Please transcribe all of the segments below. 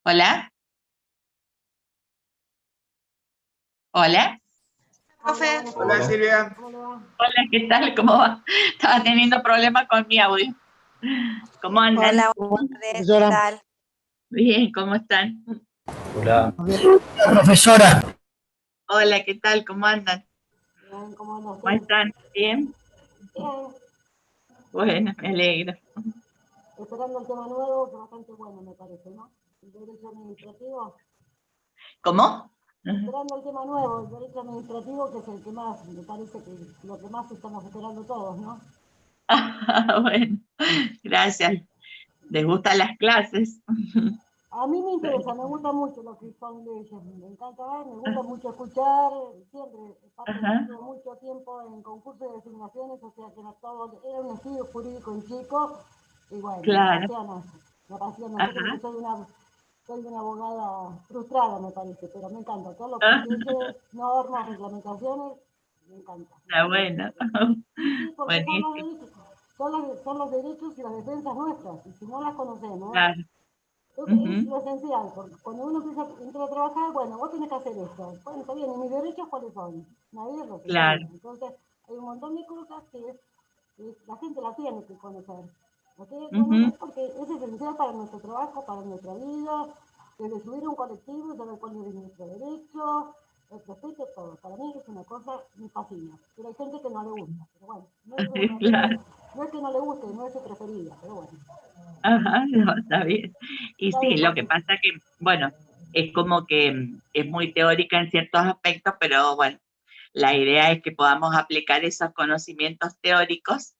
Hola, hola, Profe, Hola Silvia, hola, ¿qué tal? ¿Cómo va? Estaba teniendo problemas con mi audio. ¿Cómo andan? hola, buenas tardes, ¿qué profesora. tal? Bien, ¿cómo están? Hola, Profesora. Hola, ¿qué tal? ¿Cómo andan? Bien, ¿cómo anda ¿Cómo usted? están? ¿Bien? Bien, Bueno, me alegro. esperando el tema nuevo, que bastante bueno me parece, ¿no? El derecho administrativo. ¿Cómo? Esperando el tema nuevo, el derecho administrativo, que es el que más, me parece que lo que más estamos esperando todos, ¿no? Bueno, gracias. ¿Les gustan las clases? A mí me interesa, me gusta mucho lo que son leyes, me encanta ver, me gusta mucho escuchar, siempre, aparte Ajá, estuve mucho tiempo en concursos de designaciones, o sea que era todo, era un estudio jurídico en chico, y bueno, claro. me apasiona, yo creo que Ajá, soy una abogada frustrada me parece, pero me encanta, todo lo que es ah, leyes, normas, reglamentaciones, me está encanta. bueno. Sí, sí, porque son los Buenísimo, derechos, son los derechos y las defensas nuestras, y si no las conocemos, claro. entonces es Ujú, lo esencial, porque cuando uno entra a trabajar, bueno, vos tenés que hacer esto. Bueno, está bien, ¿y mis derechos cuáles son? Nadie los enseña. claro. Entonces, hay un montón de cosas que la gente las tiene que conocer. Las tiene que Ujú, conocer porque es esencial para nuestro trabajo, para nuestra vida, desde subir a un colectivo y saber cuál es nuestro derecho, el respeto, todo. Para mí es una cosa que me fascina. Pero hay gente que no le gusta. Pero bueno, claro. no es que no le guste, no es su preferida, pero bueno. Ajá, no, está bien. Y Está sí, bien, lo que porque pasa que, bueno, es como que es muy teórica en ciertos aspectos, pero bueno, la idea es que podamos aplicar esos conocimientos teóricos.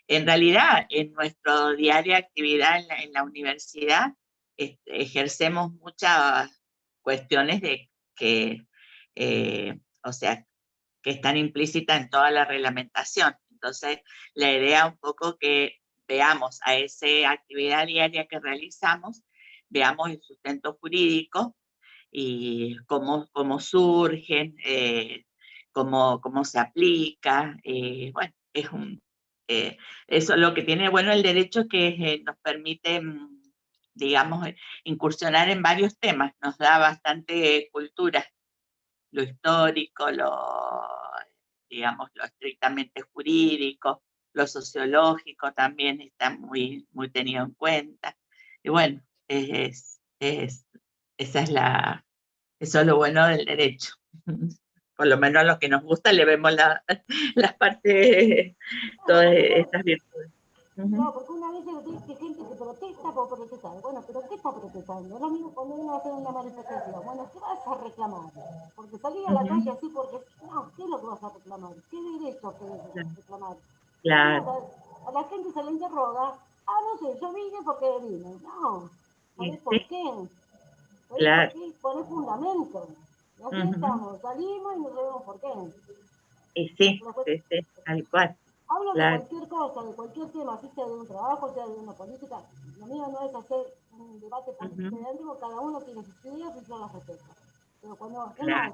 En realidad, en nuestro diaria actividad en la universidad, ejercemos muchas cuestiones de que, o sea, que están implícitas en toda la reglamentación. Entonces, la idea un poco que veamos a esa actividad diaria que realizamos, veamos el sustento jurídico y cómo surgen, cómo se aplica. Bueno, eso es lo que tiene bueno el derecho que nos permite, digamos, incursionar en varios temas, nos da bastante cultura, lo histórico, digamos, lo estrictamente jurídico, lo sociológico también está muy tenido en cuenta. Y bueno, esa es eso es lo bueno del derecho. Por lo menos a los que nos gusta le vemos las partes, claro, todas porque estas virtudes. Ujú. claro, porque una vez yo dice que gente que protesta por protestar. Bueno, pero ¿qué está protestando? Es lo mismo cuando uno hace una manifestación. Bueno, ¿qué vas a reclamar? Porque salir a la calle Ujú. así porque no, ¿qué es lo que vas a reclamar? ¿Qué derecho querés reclamar? Claro, A la gente se le interroga, ah, no sé, yo vine porque vine. No, y ¿sabés por sí, qué? ¿Sabés por claro. qué? Por el fundamento. Y así Ujú. estamos, salimos y no sabemos por qué. Y sí, Después, sí, sí, tal cual, hablo de claro. cualquier cosa, de cualquier tema, así sea de un trabajo, sea de una política. Lo mío no es hacer un debate político Ujú. de antiguo, cada uno tiene sus ideas y yo las respeto. Pero cuando, es Claro. más,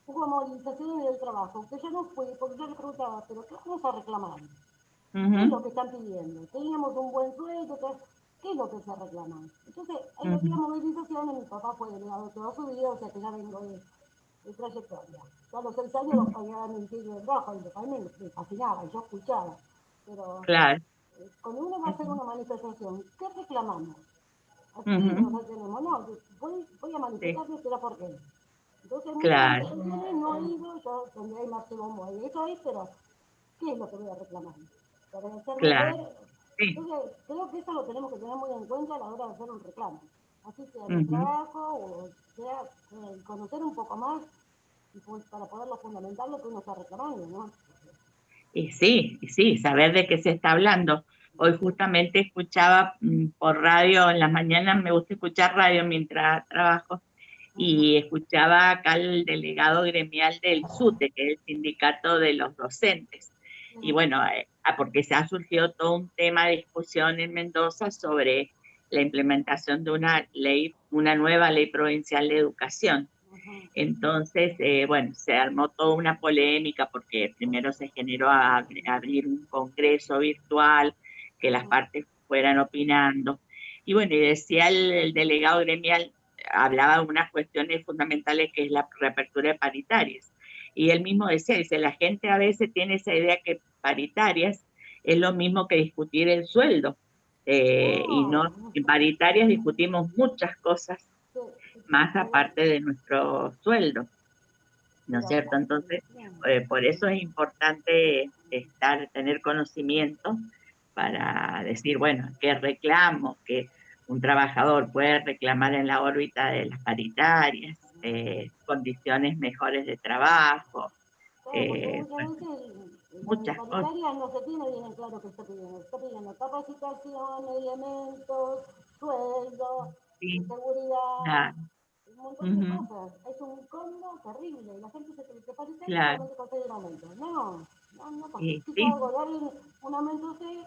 hubo movilizaciones del trabajo, que yo no fui porque yo le preguntaba, pero ¿qué vamos a reclamar? ¿Qué es lo Ujú. que están pidiendo? Teníamos un buen sueldo, ¿qué es lo que se reclama? Entonces, ahí había Ujú. movilizaciones, mi papá fue delegado toda su vida, o sea que ya vengo de trayectoria. Yo a los 6 años los Ujú. pagaban en siglo de rojo y a mí me fascinaba, yo escuchaba. Pero Claro. cuando uno va a hacer Ujú. una manifestación, ¿qué reclamamos? Así Ujú. nos retenemos, no, voy a Sí, manifestarme, pero ¿por qué? Entonces, muchas claro. manifestaciones no he ido, yo donde hay máximo mueve, eso es, pero ¿qué es lo que voy a reclamar? Para hacerme Claro, ver. sí. Entonces, creo que eso lo tenemos que tener muy en cuenta a la hora de hacer un reclamo. Así sea en el Ujú. trabajo o sea conocer un poco más y pues, para poderlo fundamentar lo que uno está reclamando, ¿no? Y sí, saber de qué se está hablando. Hoy justamente escuchaba por radio, en las mañanas me gusta escuchar radio mientras trabajo, Ajá. y escuchaba acá el delegado gremial del SUTE, que es el sindicato de los docentes. Y bueno, porque se ha surgido todo un tema de discusión en Mendoza sobre la implementación de una ley, una nueva ley provincial de educación. Ajá. Entonces, bueno, se armó toda una polémica porque primero se generó abrir un congreso virtual, que las Ajá. partes fueran opinando. Y bueno, y decía el delegado gremial, hablaba de unas cuestiones fundamentales que es la reapertura de paritarias. Y él mismo decía, dice, la gente a veces tiene esa idea que paritarias es lo mismo que discutir el sueldo. Y no, en paritarias discutimos muchas cosas más aparte de nuestro sueldo, ¿no es cierto? Entonces, por eso es importante tener conocimiento para decir, bueno, qué reclamo, que un trabajador puede reclamar en la órbita de las paritarias, condiciones mejores de trabajo, Porque bueno, muchas veces las muchas cosas. paritarias no se tiene bien en claro qué está pidiendo capacitación, elementos, sueldo, Sí, seguridad, claro, un montón de ujú, cosas. Es un combo terrible. Y la gente se cree que paritaria claro, solamente conseguir un aumento. No, no, porque y quiso sí, algo, darle un aumento sí,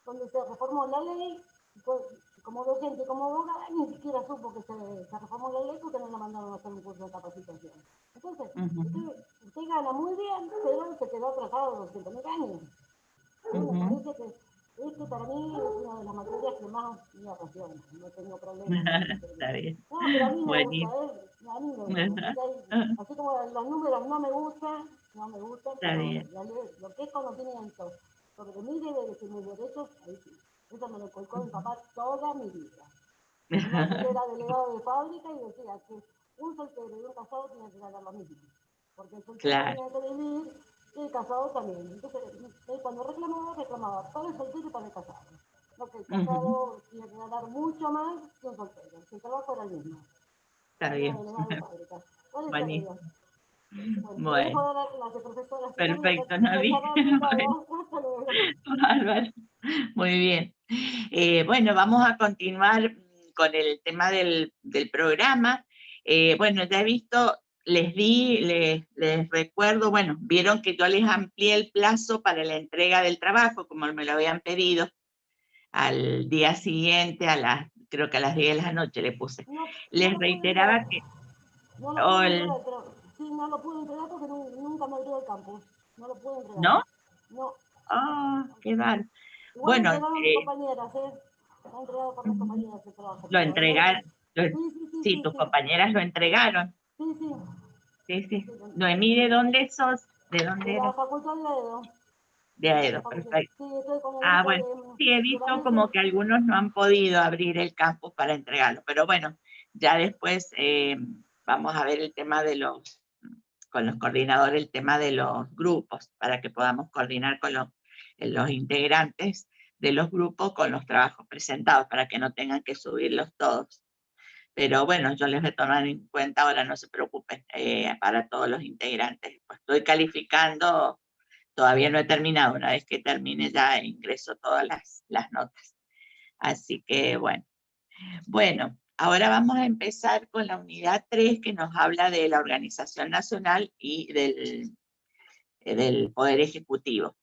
donde se reformó la ley, pues, como docente, como abogada, ni siquiera supo que se reformó la ley porque no la mandaron a hacer un curso de capacitación. Entonces, ujú, usted gana muy bien, pero se quedó atrasado 200.000 años. A mí me ujú. parece que para mí es una de las materias que más me apasiona. No tengo problema con la materia. Está bien, No, pero a mí me gusta, buenísimo. a mí me gusta. Así como los números no me gustan, Está pero bien. lo que es conocimiento sobre mis deberes y mis derechos, ahí sí. Eso me lo colgó mi papá toda mi vida. Además, él era delegado de fábrica y decía que un soltero y un casado tenían que ganar lo mismo. Porque el soltero Claro. tenía que vivir y el casado también. Entonces, él cuando reclamaba para el soltero y para el casado. Lo que el Ujú, casado tenía que ganar mucho más que un soltero. El trabajo era el mismo. está Era bien. delegado de fábrica. ¿Cuál es el Buenísimo. Bueno, te dejo Bueno, dar la clase, profesora. Si no me perfecto, voy a Navi. dar mi Bueno, lado. Hasta luego. bárbaro. Muy bien. Bueno, vamos a continuar con el tema del programa. Bueno, ya he visto, les recuerdo, bueno, vieron que yo les amplié el plazo para la entrega del trabajo, como me lo habían pedido, al día siguiente, creo que a las 10 de la noche le puse. No Les lo pude entregar. reiteraba que, No lo o pude entregar, pero sí, no lo pude entregar porque nunca me abrió el campus. No lo pude entregar. ¿no? No. Oh, qué mal. Igual Bueno, entregaron mis compañeras, ¿eh? Está entregado por mis ujú, compañeras el trabajo, lo pero el resto. entregaron, Sí, sí, sí, sí, sí, tus sí. compañeras lo entregaron. Sí, sí. Sí, Sí, sí. sí, Noemí, ¿de dónde sos? ¿De de dónde la eras? facultad de Edo. De De la Aedo, facultad. perfecto. Sí, estoy con el Ah, grupo bueno, sí, he de visto Vanessa. como que algunos no han podido abrir el campus para entregarlo, pero bueno, ya después vamos a ver el tema con los coordinadores, el tema de los grupos, para que podamos coordinar con los integrantes de los grupos con los trabajos presentados, para que no tengan que subirlos todos. Pero bueno, yo les voy a tomar en cuenta ahora, no se preocupen, para todos los integrantes. Pues estoy calificando, todavía no he terminado, una vez que termine ya ingreso todas las notas. Así que bueno. Bueno, ahora vamos a empezar con la unidad 3 que nos habla de la organización nacional y del Poder Ejecutivo.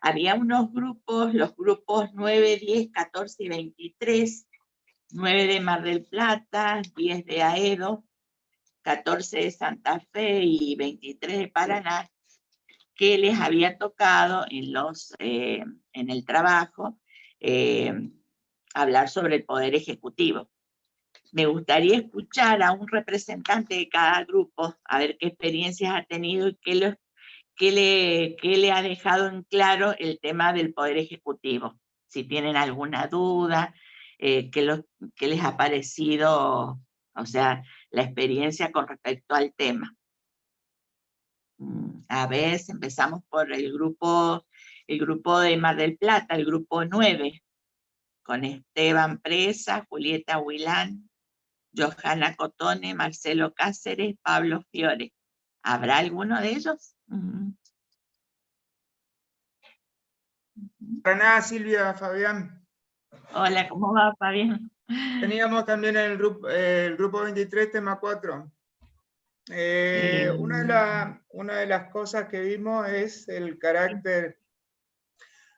Había unos grupos, los grupos 9, 10, 14 y 23, 9 de Mar del Plata, 10 de Aedo, 14 de Santa Fe y 23 de Paraná, que les había tocado en el trabajo eh, hablar sobre el Poder Ejecutivo. Me gustaría escuchar a un representante de cada grupo, a ver qué experiencias ha tenido y qué le ha dejado en claro el tema del Poder Ejecutivo. Si tienen alguna duda, qué les ha parecido, o sea, la experiencia con respecto al tema. A ver, empezamos por el grupo de Mar del Plata, el grupo 9, con Esteban Presa, Julieta Huilán, Johanna Cotone, Marcelo Cáceres, Pablo Fiore. ¿Habrá alguno de ellos? Para nada, Silvia, Fabián. Hola, ¿cómo va, Fabián? Teníamos también el grupo 23, tema 4. Eh, Una de las cosas que vimos es el carácter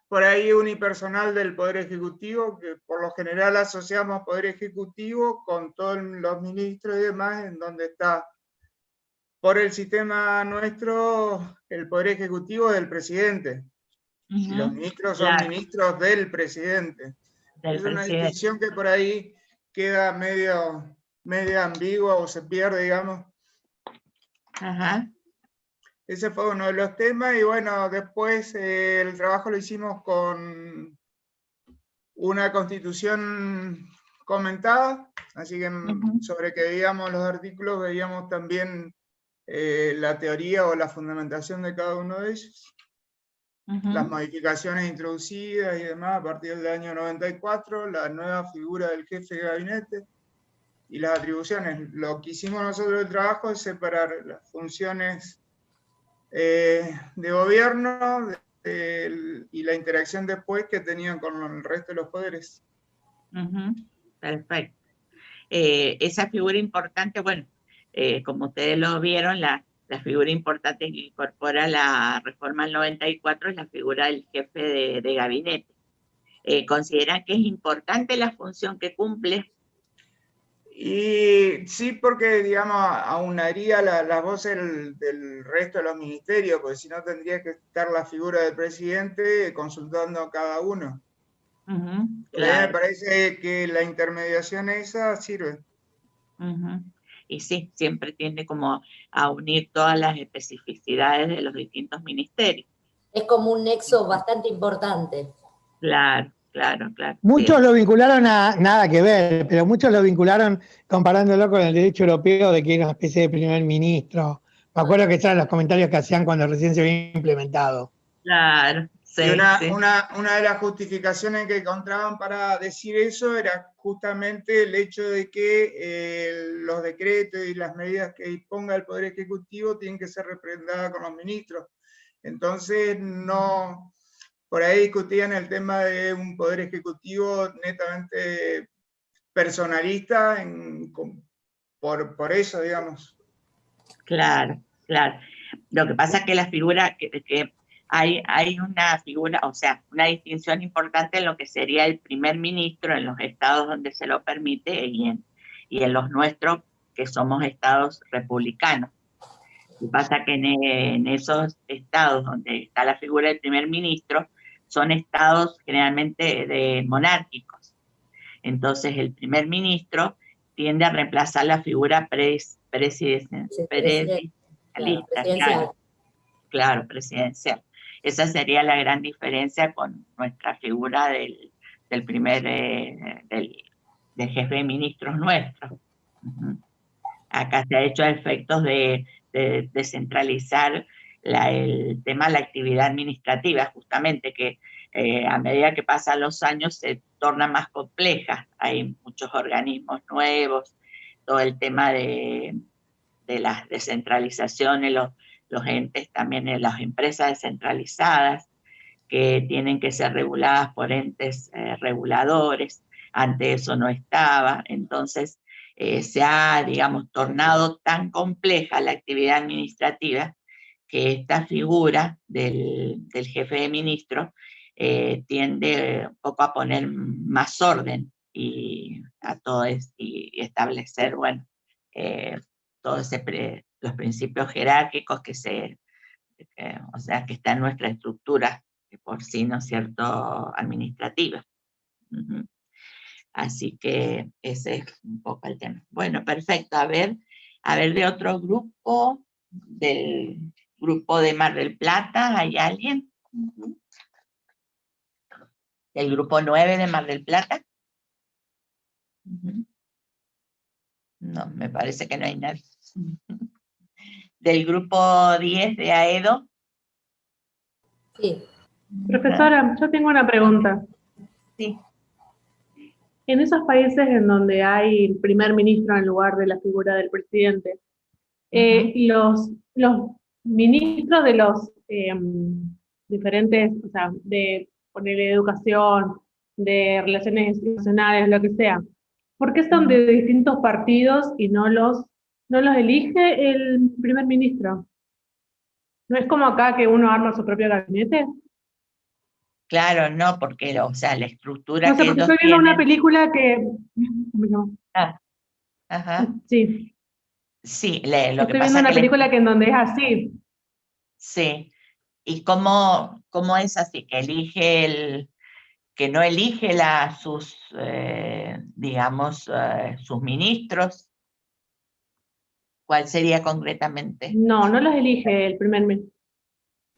por ahí unipersonal del Poder Ejecutivo, que por lo general asociamos Poder Ejecutivo con todos los ministros y demás, en donde está por el sistema nuestro el Poder Ejecutivo del presidente. Y los ministros son claro, ministros del presidente. del Es una presidente. distinción que por ahí queda medio media ambigua o se pierde, digamos. Ajá. Ese fue uno de los temas, y bueno, después el trabajo lo hicimos con una constitución comentada, así que sobre que veíamos los artículos, veíamos también la teoría o la fundamentación de cada uno de ellos, las modificaciones introducidas y demás a partir del año 94, la nueva figura del jefe de gabinete y las atribuciones. Lo que hicimos nosotros el trabajo es separar las funciones de gobierno y la interacción después que tenían con el resto de los poderes. Perfecto. Esa figura importante, bueno, como ustedes lo vieron, la figura importante que incorpora la reforma del 94 es la figura del jefe de gabinete. ¿Consideran que es importante la función que cumple? Y sí, porque, digamos, aunaría las voces del resto de los ministerios, porque si no tendría que estar la figura del presidente consultando a cada uno. Claro. Me parece que la intermediación esa sirve. Y sí, siempre tiende como a unir todas las especificidades de los distintos ministerios. Es como un nexo bastante importante. Claro, claro, claro. Muchos lo vincularon a nada que ver, pero muchos lo vincularon comparándolo con el derecho europeo de que era una especie de primer ministro. Me acuerdo que estaban los comentarios que hacían cuando recién se había implementado. Claro, sí. Y una de las justificaciones que encontraban para decir eso era justamente el hecho de que los decretos y las medidas que disponga el Poder Ejecutivo tienen que ser refrendadas con los ministros. Entonces, no, por ahí discutían el tema de un Poder Ejecutivo netamente personalista por eso, digamos. Claro, claro. Lo que pasa es que la figura, que hay una figura, o sea, una distinción importante en lo que sería el primer ministro en los estados donde se lo permite y en los nuestros, que somos estados republicanos. Lo que pasa es que en esos estados donde está la figura del primer ministro, son estados generalmente monárquicos. Entonces el primer ministro tiende a reemplazar la figura presidencialista, claro, presidencial. Esa sería la gran diferencia con nuestra figura del jefe de ministros nuestro. Acá se ha hecho a efectos de descentralizar el tema de la actividad administrativa, justamente, que a medida que pasan los años se torna más compleja. Hay muchos organismos nuevos, todo el tema de las descentralizaciones, los entes también, las empresas descentralizadas, que tienen que ser reguladas por entes reguladores. Antes eso no estaba, entonces se ha, digamos, tornado tan compleja la actividad administrativa que esta figura del jefe de ministro tiende un poco a poner más orden y a todo y establecer, bueno, todos los principios jerárquicos o sea, que está en nuestra estructura de por sí, ¿no es cierto?, administrativa. Así que ese es un poco el tema. Bueno, perfecto. A ver de otro grupo, del grupo de Mar del Plata, ¿hay alguien? ¿Del grupo 9 de Mar del Plata? No, me parece que no hay nadie. ¿Del grupo 10 de AEDO? Sí. Profesora, yo tengo una pregunta. Sí. En esos países en donde hay primer ministro en lugar de la figura del presidente, los ministros de los diferentes, o sea, de ponerle educación, de relaciones institucionales, lo que sea, ¿por qué son de distintos partidos y no los elige el primer ministro? ¿No es como acá que uno arma su propio gabinete? Claro, no, porque, o sea, la estructura no sé, que porque ellos estoy viendo tienen... una película que... Ajá. Sí. Sí, lo que estoy pasa viendo una es que película que en donde es así. Sí. ¿Y cómo es así? Que no elige sus, digamos, sus ministros, ¿Cuál sería concretamente? No, no los elige el primer ministro.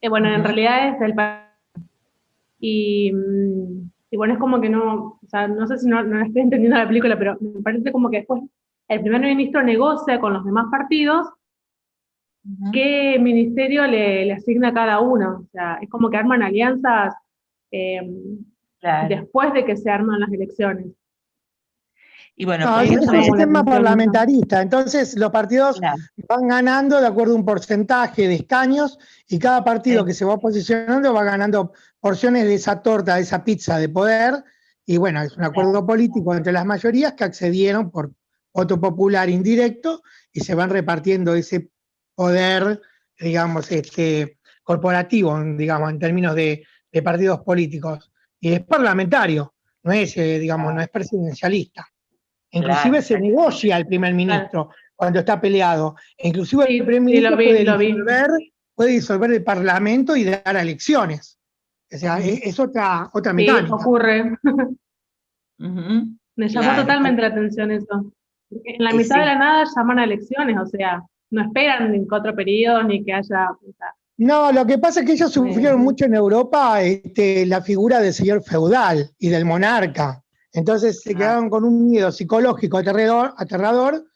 Bueno, en Ujú. realidad es el país. Y bueno, es como que no, o sea, no sé si no estoy entendiendo la película, pero me parece como que después el primer ministro negocia con los demás partidos Ujú. qué ministerio le asigna a cada uno. O sea, es como que arman alianzas eh, Claro. después de que se arman las elecciones. Y bueno, No, por ese es eso un Me llamó la sistema atención eso. parlamentarista. Entonces, los partidos claro, van ganando de acuerdo a un porcentaje de escaños y cada partido que se va posicionando va ganando porciones de esa torta, de esa pizza de poder. Y bueno, es un acuerdo político entre las mayorías que accedieron por voto popular indirecto y se van repartiendo ese poder, digamos, corporativo, digamos, en términos de partidos políticos. Y es parlamentario, no es, digamos, no es presidencialista. Inclusive claro, se negocia el primer ministro cuando está peleado. E inclusive el Sí, primer sí, ministro lo vi. puede disolver el parlamento y dar a elecciones. O sea, Ujú. es otra Sí, mecánica. ocurre. Ujú. Me llamó Claro, totalmente la atención eso. En la y mitad de sí, la nada llaman a elecciones, o sea, no esperan ni que otro periodo, ni que haya... O sea, No, lo que pasa es que ellos sufrieron mucho en Europa la figura del señor feudal y del monarca. Entonces se quedaron con un miedo psicológico aterrador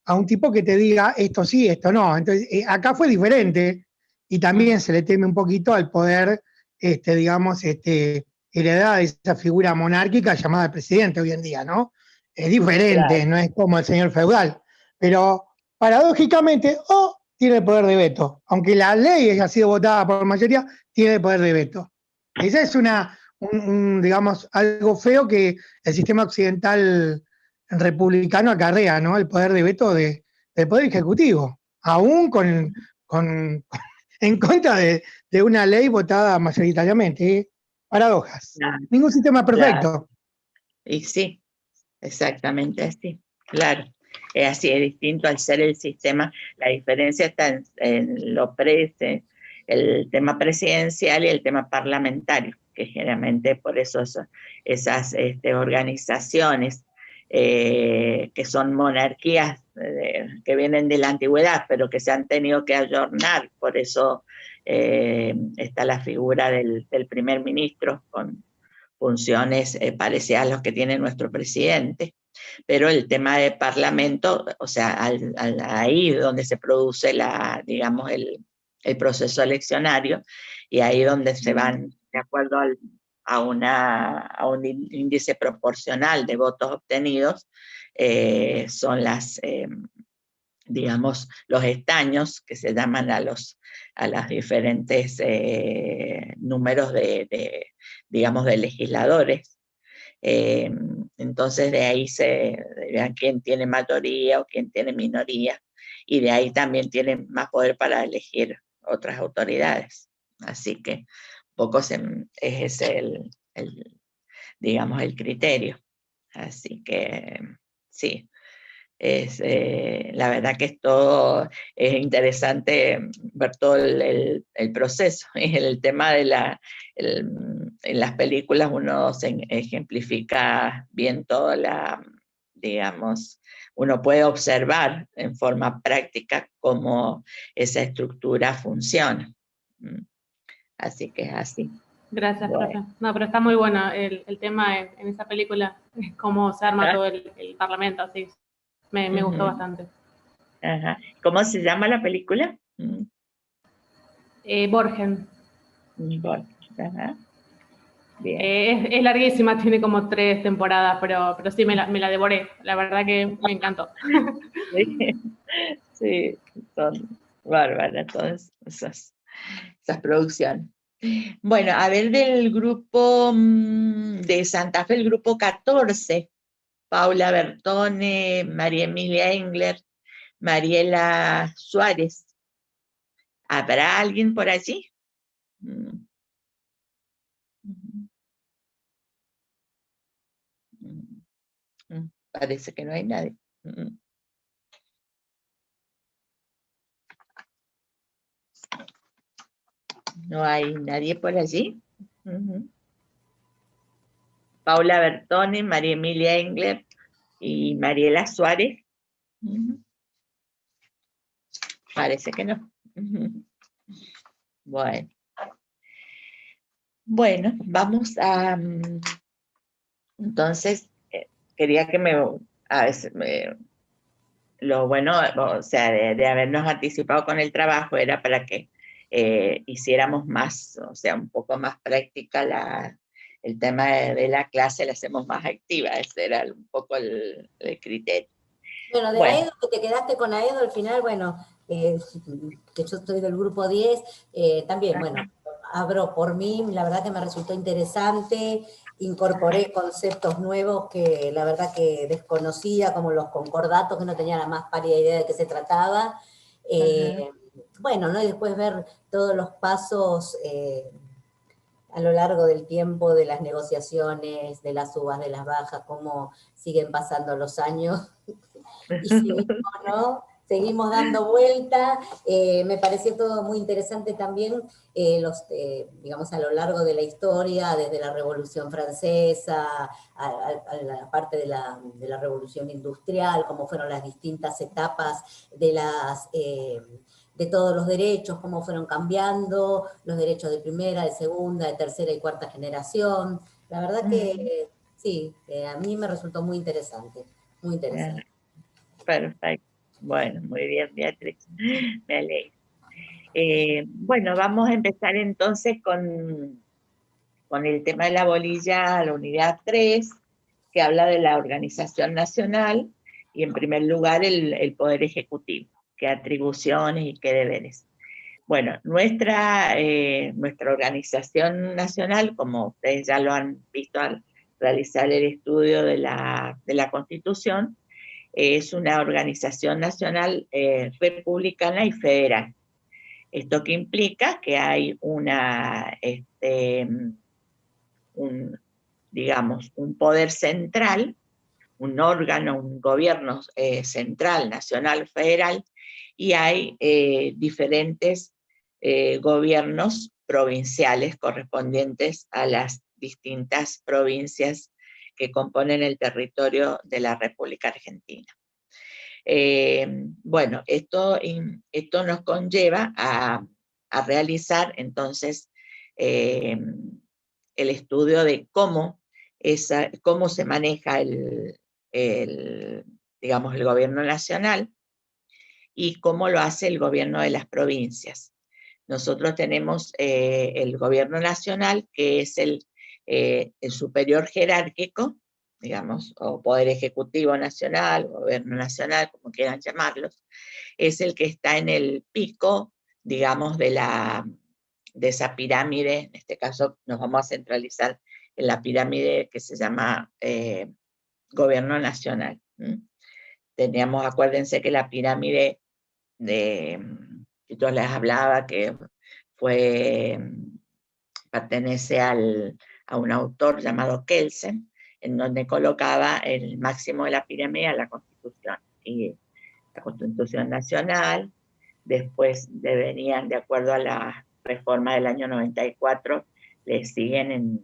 a un tipo que te diga esto sí, esto no. Entonces, acá fue diferente y también se le teme un poquito al poder, digamos, heredada de esa figura monárquica llamada presidente hoy en día, ¿no? Es diferente, claro, no es como el señor feudal. Pero paradójicamente, tiene el poder de veto. Aunque la ley haya sido votada por mayoría, tiene el poder de veto. Esa es digamos, algo feo que el sistema occidental republicano acarrea, ¿no? El poder de veto del poder ejecutivo, aún en contra de una ley votada mayoritariamente. ¿Eh? Paradojas. claro, Ningún sistema es claro. perfecto. Y sí, exactamente así, claro. Es así, es distinto al ser el sistema. La diferencia está en lo el tema presidencial y el tema parlamentario, que generalmente por eso esas organizaciones que son monarquías que vienen de la antigüedad, pero que se han tenido que ayornar, por eso está la figura del primer ministro con funciones parecidas a las que tiene nuestro presidente, pero el tema de parlamento, o sea, ahí donde se produce digamos, el proceso eleccionario, y ahí donde se van, de acuerdo a un índice proporcional de votos obtenidos, son digamos, los escaños que se llaman a los diferentes números digamos, de legisladores. Entonces de ahí se vean quién tiene mayoría o quién tiene minoría, y de ahí también tienen más poder para elegir otras autoridades. Así que un poco es ese digamos, el criterio. Así que sí. La verdad que es interesante ver todo el proceso. El tema en las películas uno se ejemplifica bien digamos, uno puede observar en forma práctica cómo esa estructura funciona. Así que es así. gracias, Bueno. profe. No, pero está muy bueno el tema en esa película, cómo se arma todo el parlamento, así. Me gustó bastante. Ajá. ¿Cómo se llama la película? Borgen. Borgen. Ajá. Bien. Es larguísima, tiene como 3 temporadas, pero sí me la devoré. La verdad que me encantó. Sí, son bárbaras todas esas producciones. Bueno, a ver, del grupo de Santa Fe, el grupo 14, Paula Bertone, María Emilia Engler, Mariela Suárez. ¿Habrá alguien por allí? Parece que no hay nadie. No hay nadie por allí. Paula Bertone, María Emilia Engler y Mariela Suárez. Parece que no. Bueno. Bueno, vamos a... Entonces, quería que a veces, lo bueno, o sea, de habernos anticipado con el trabajo era para que hiciéramos más, o sea, un poco más práctica el tema de la clase, la hacemos más activa, ese era un poco el criterio. Bueno, de Bueno. Aedo, que te quedaste con Aedo al final, bueno, que yo estoy del grupo 10, también, bueno, abro por mí, la verdad que me resultó interesante, incorporé conceptos nuevos que la verdad que desconocía, como los concordatos, que no tenía la más pálida idea de qué se trataba. Bueno, ¿no? Y después ver todos los pasos a lo largo del tiempo de las negociaciones, de las subas, de las bajas, cómo siguen pasando los años y seguimos, ¿no? Seguimos dando vuelta. Me pareció todo muy interesante también, digamos, a lo largo de la historia, desde la Revolución Francesa, a la parte de la Revolución Industrial, cómo fueron las distintas etapas de todos los derechos, cómo fueron cambiando, los derechos de primera, de segunda, de tercera y cuarta generación. La verdad que sí, a mí me resultó muy interesante, muy interesante. Perfecto. Bueno, muy bien, Beatriz. Me alegro. Bueno, vamos a empezar entonces con el tema de la bolilla, la unidad 3, que habla de la organización nacional y en primer lugar el Poder Ejecutivo, qué atribuciones y qué deberes. Bueno, nuestra organización nacional, como ustedes ya lo han visto al realizar el estudio de la Constitución, es una organización nacional republicana y federal. Esto que implica que hay digamos, un poder central, un órgano, un gobierno central, nacional, federal, y hay diferentes gobiernos provinciales correspondientes a las distintas provincias que componen el territorio de la República Argentina. Bueno, esto nos conlleva a realizar entonces el estudio de cómo se maneja digamos, el gobierno nacional y cómo lo hace el gobierno de las provincias. Nosotros tenemos el gobierno nacional, que es el superior jerárquico, digamos, o Poder Ejecutivo Nacional, Gobierno Nacional, como quieran llamarlos, es el que está en el pico, digamos, de esa pirámide. En este caso nos vamos a centralizar en la pirámide que se llama Gobierno Nacional. Teníamos, acuérdense que la pirámide que yo les hablaba, que pertenece a un autor llamado Kelsen, en donde colocaba el máximo de la pirámide a la Constitución. Y la Constitución Nacional, después venían, de acuerdo a la reforma del año 94, le siguen en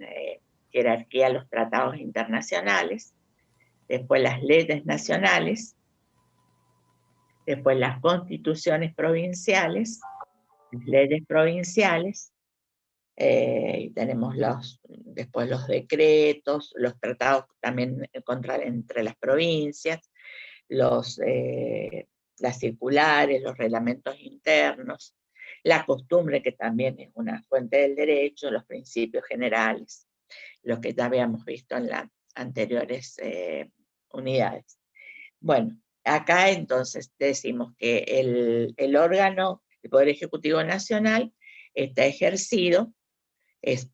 jerarquía los tratados internacionales, después las leyes nacionales, después las constituciones provinciales, las leyes provinciales, y tenemos después los decretos, los tratados también entre las provincias, las circulares, los reglamentos internos, la costumbre, que también es una fuente del derecho, los principios generales, los que ya habíamos visto en las anteriores unidades. Bueno, acá entonces decimos que el órgano, el Poder Ejecutivo Nacional, está ejercido, es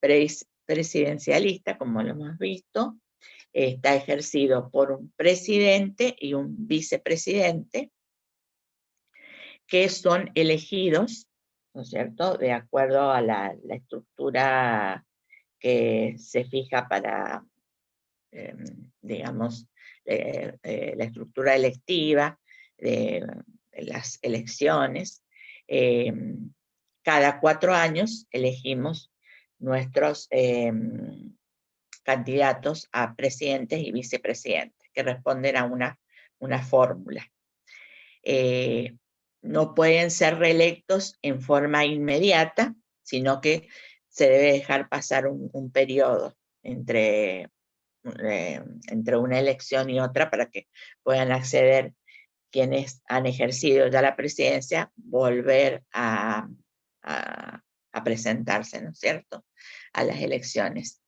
presidencialista, como lo hemos visto, está ejercido por un presidente y un vicepresidente, que son elegidos, ¿no es cierto?, de acuerdo a la estructura que se fija para, digamos, la estructura electiva de las elecciones. Cada 4 años elegimos nuestros candidatos a presidentes y vicepresidentes, que responden a una fórmula. no pueden ser reelectos en forma inmediata, sino que se debe dejar pasar un periodo entre una elección y otra para que puedan acceder quienes han ejercido ya la presidencia, volver a presentarse, ¿no es cierto?, a las elecciones.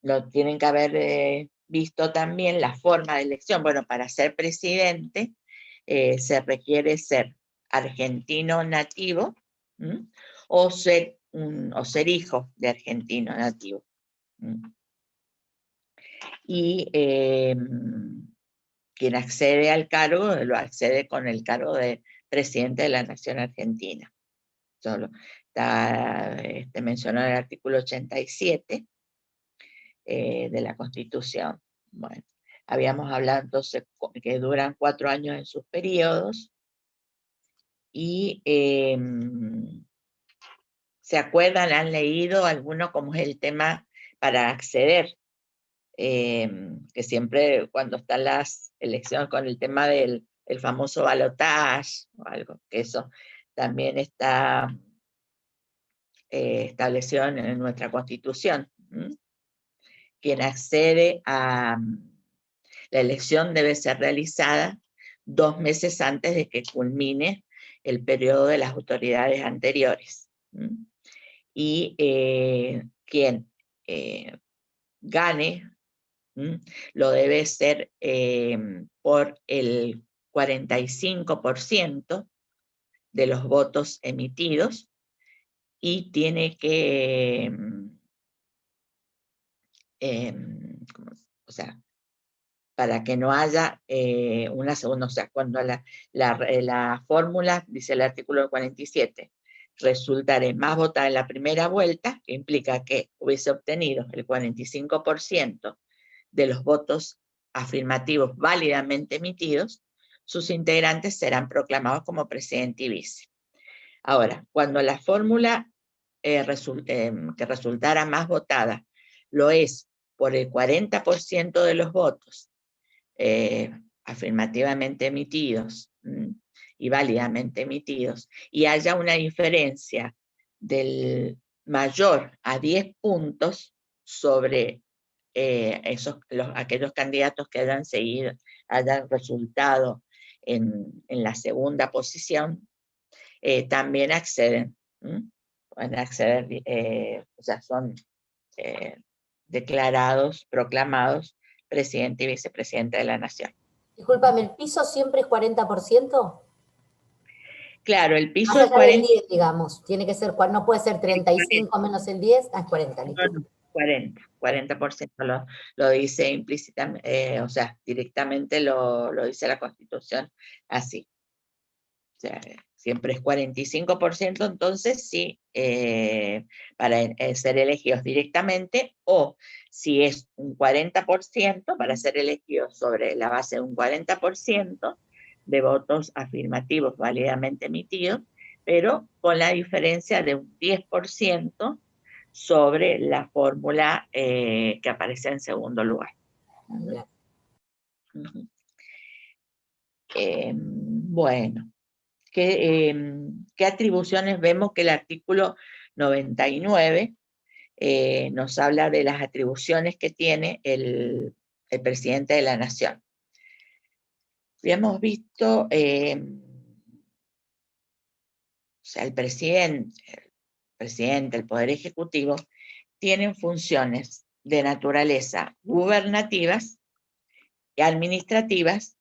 Lo tienen que haber visto también la forma de elección. Bueno, para ser presidente se requiere ser argentino nativo, o ser hijo de argentino nativo. Y quien accede al cargo, lo accede con el cargo de presidente de la Nación Argentina. Solo está mencionado en el artículo 87 de la Constitución. Bueno, habíamos hablado entonces que duran 4 años en sus periodos, y ¿se acuerdan? ¿Han leído alguno cómo es el tema para acceder? Que siempre cuando están las elecciones con el tema del el famoso balotaje o algo, que eso también está establecido en nuestra Constitución. Quien accede a la elección debe ser realizada 2 meses antes de que culmine el periodo de las autoridades anteriores. Y quien gane lo debe ser por el 45% de los votos emitidos, y tiene que, o sea, para que no haya una segunda, o sea, cuando la fórmula, dice el artículo 47, resultare más votada en la primera vuelta, que implica que hubiese obtenido el 45% de los votos afirmativos válidamente emitidos, sus integrantes serán proclamados como presidente y vice. Ahora, cuando la fórmula que resultara más votada lo es por el 40% de los votos afirmativamente emitidos y válidamente emitidos, y haya una diferencia del mayor a 10 puntos sobre aquellos candidatos que hayan resultado en la segunda posición, también acceden. Pueden acceder, o sea, son declarados, proclamados presidente y vicepresidente de la Nación. Discúlpame, ¿el piso siempre es 40%? Claro, el piso Más es allá del 40. 10, digamos, tiene que ser, no puede ser 35 menos el 10, es 40, listo. No, 40% lo dice implícitamente, o sea, directamente lo dice la Constitución así. O sea, siempre es 45%, entonces sí, para ser elegidos directamente, o si es un 40%, para ser elegidos sobre la base de un 40% de votos afirmativos válidamente emitidos, pero con la diferencia de un 10% sobre la fórmula que aparece en segundo lugar. Bueno, ¿qué atribuciones vemos? Que el artículo 99 nos habla de las atribuciones que tiene el presidente de la Nación. Habíamos visto, o sea, el presidente, el Poder Ejecutivo, tienen funciones de naturaleza gubernativas y administrativas,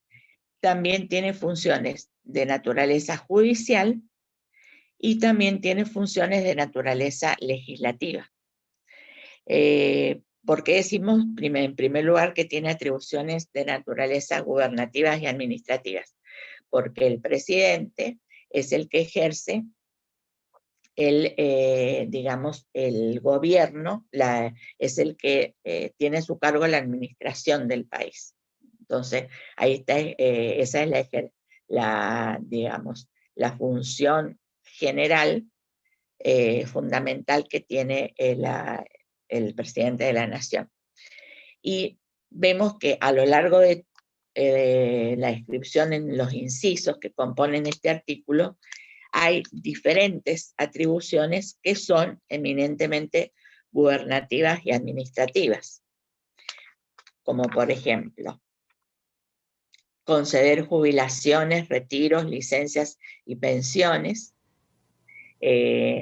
también tiene funciones de naturaleza judicial y también tiene funciones de naturaleza legislativa. ¿Por qué decimos en primer lugar que tiene atribuciones de naturaleza gubernativas y administrativas? Porque el presidente es el que ejerce digamos, el gobierno, es el que tiene a su cargo la administración del país. Entonces, ahí está, esa es digamos, la función general fundamental que tiene el presidente de la Nación. Y vemos que a lo largo de la descripción en los incisos que componen este artículo, hay diferentes atribuciones que son eminentemente gubernativas y administrativas, como por ejemplo, conceder jubilaciones, retiros, licencias y pensiones,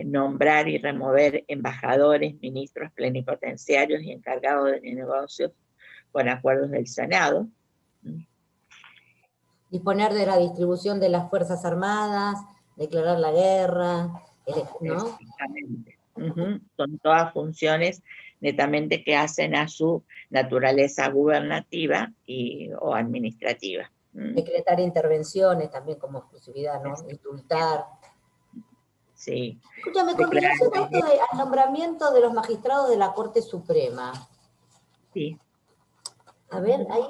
nombrar y remover embajadores, ministros plenipotenciarios y encargados de negocios con acuerdos del Senado. Disponer de la distribución de las Fuerzas Armadas, declarar la guerra, ¿no? Exactamente. Son todas funciones netamente que hacen a su naturaleza gubernativa o administrativa. Decretar intervenciones también como exclusividad, ¿no? Indultar. Sí. Escúchame, con relación a esto al nombramiento de los magistrados de la Corte Suprema. Sí. A ver, ahí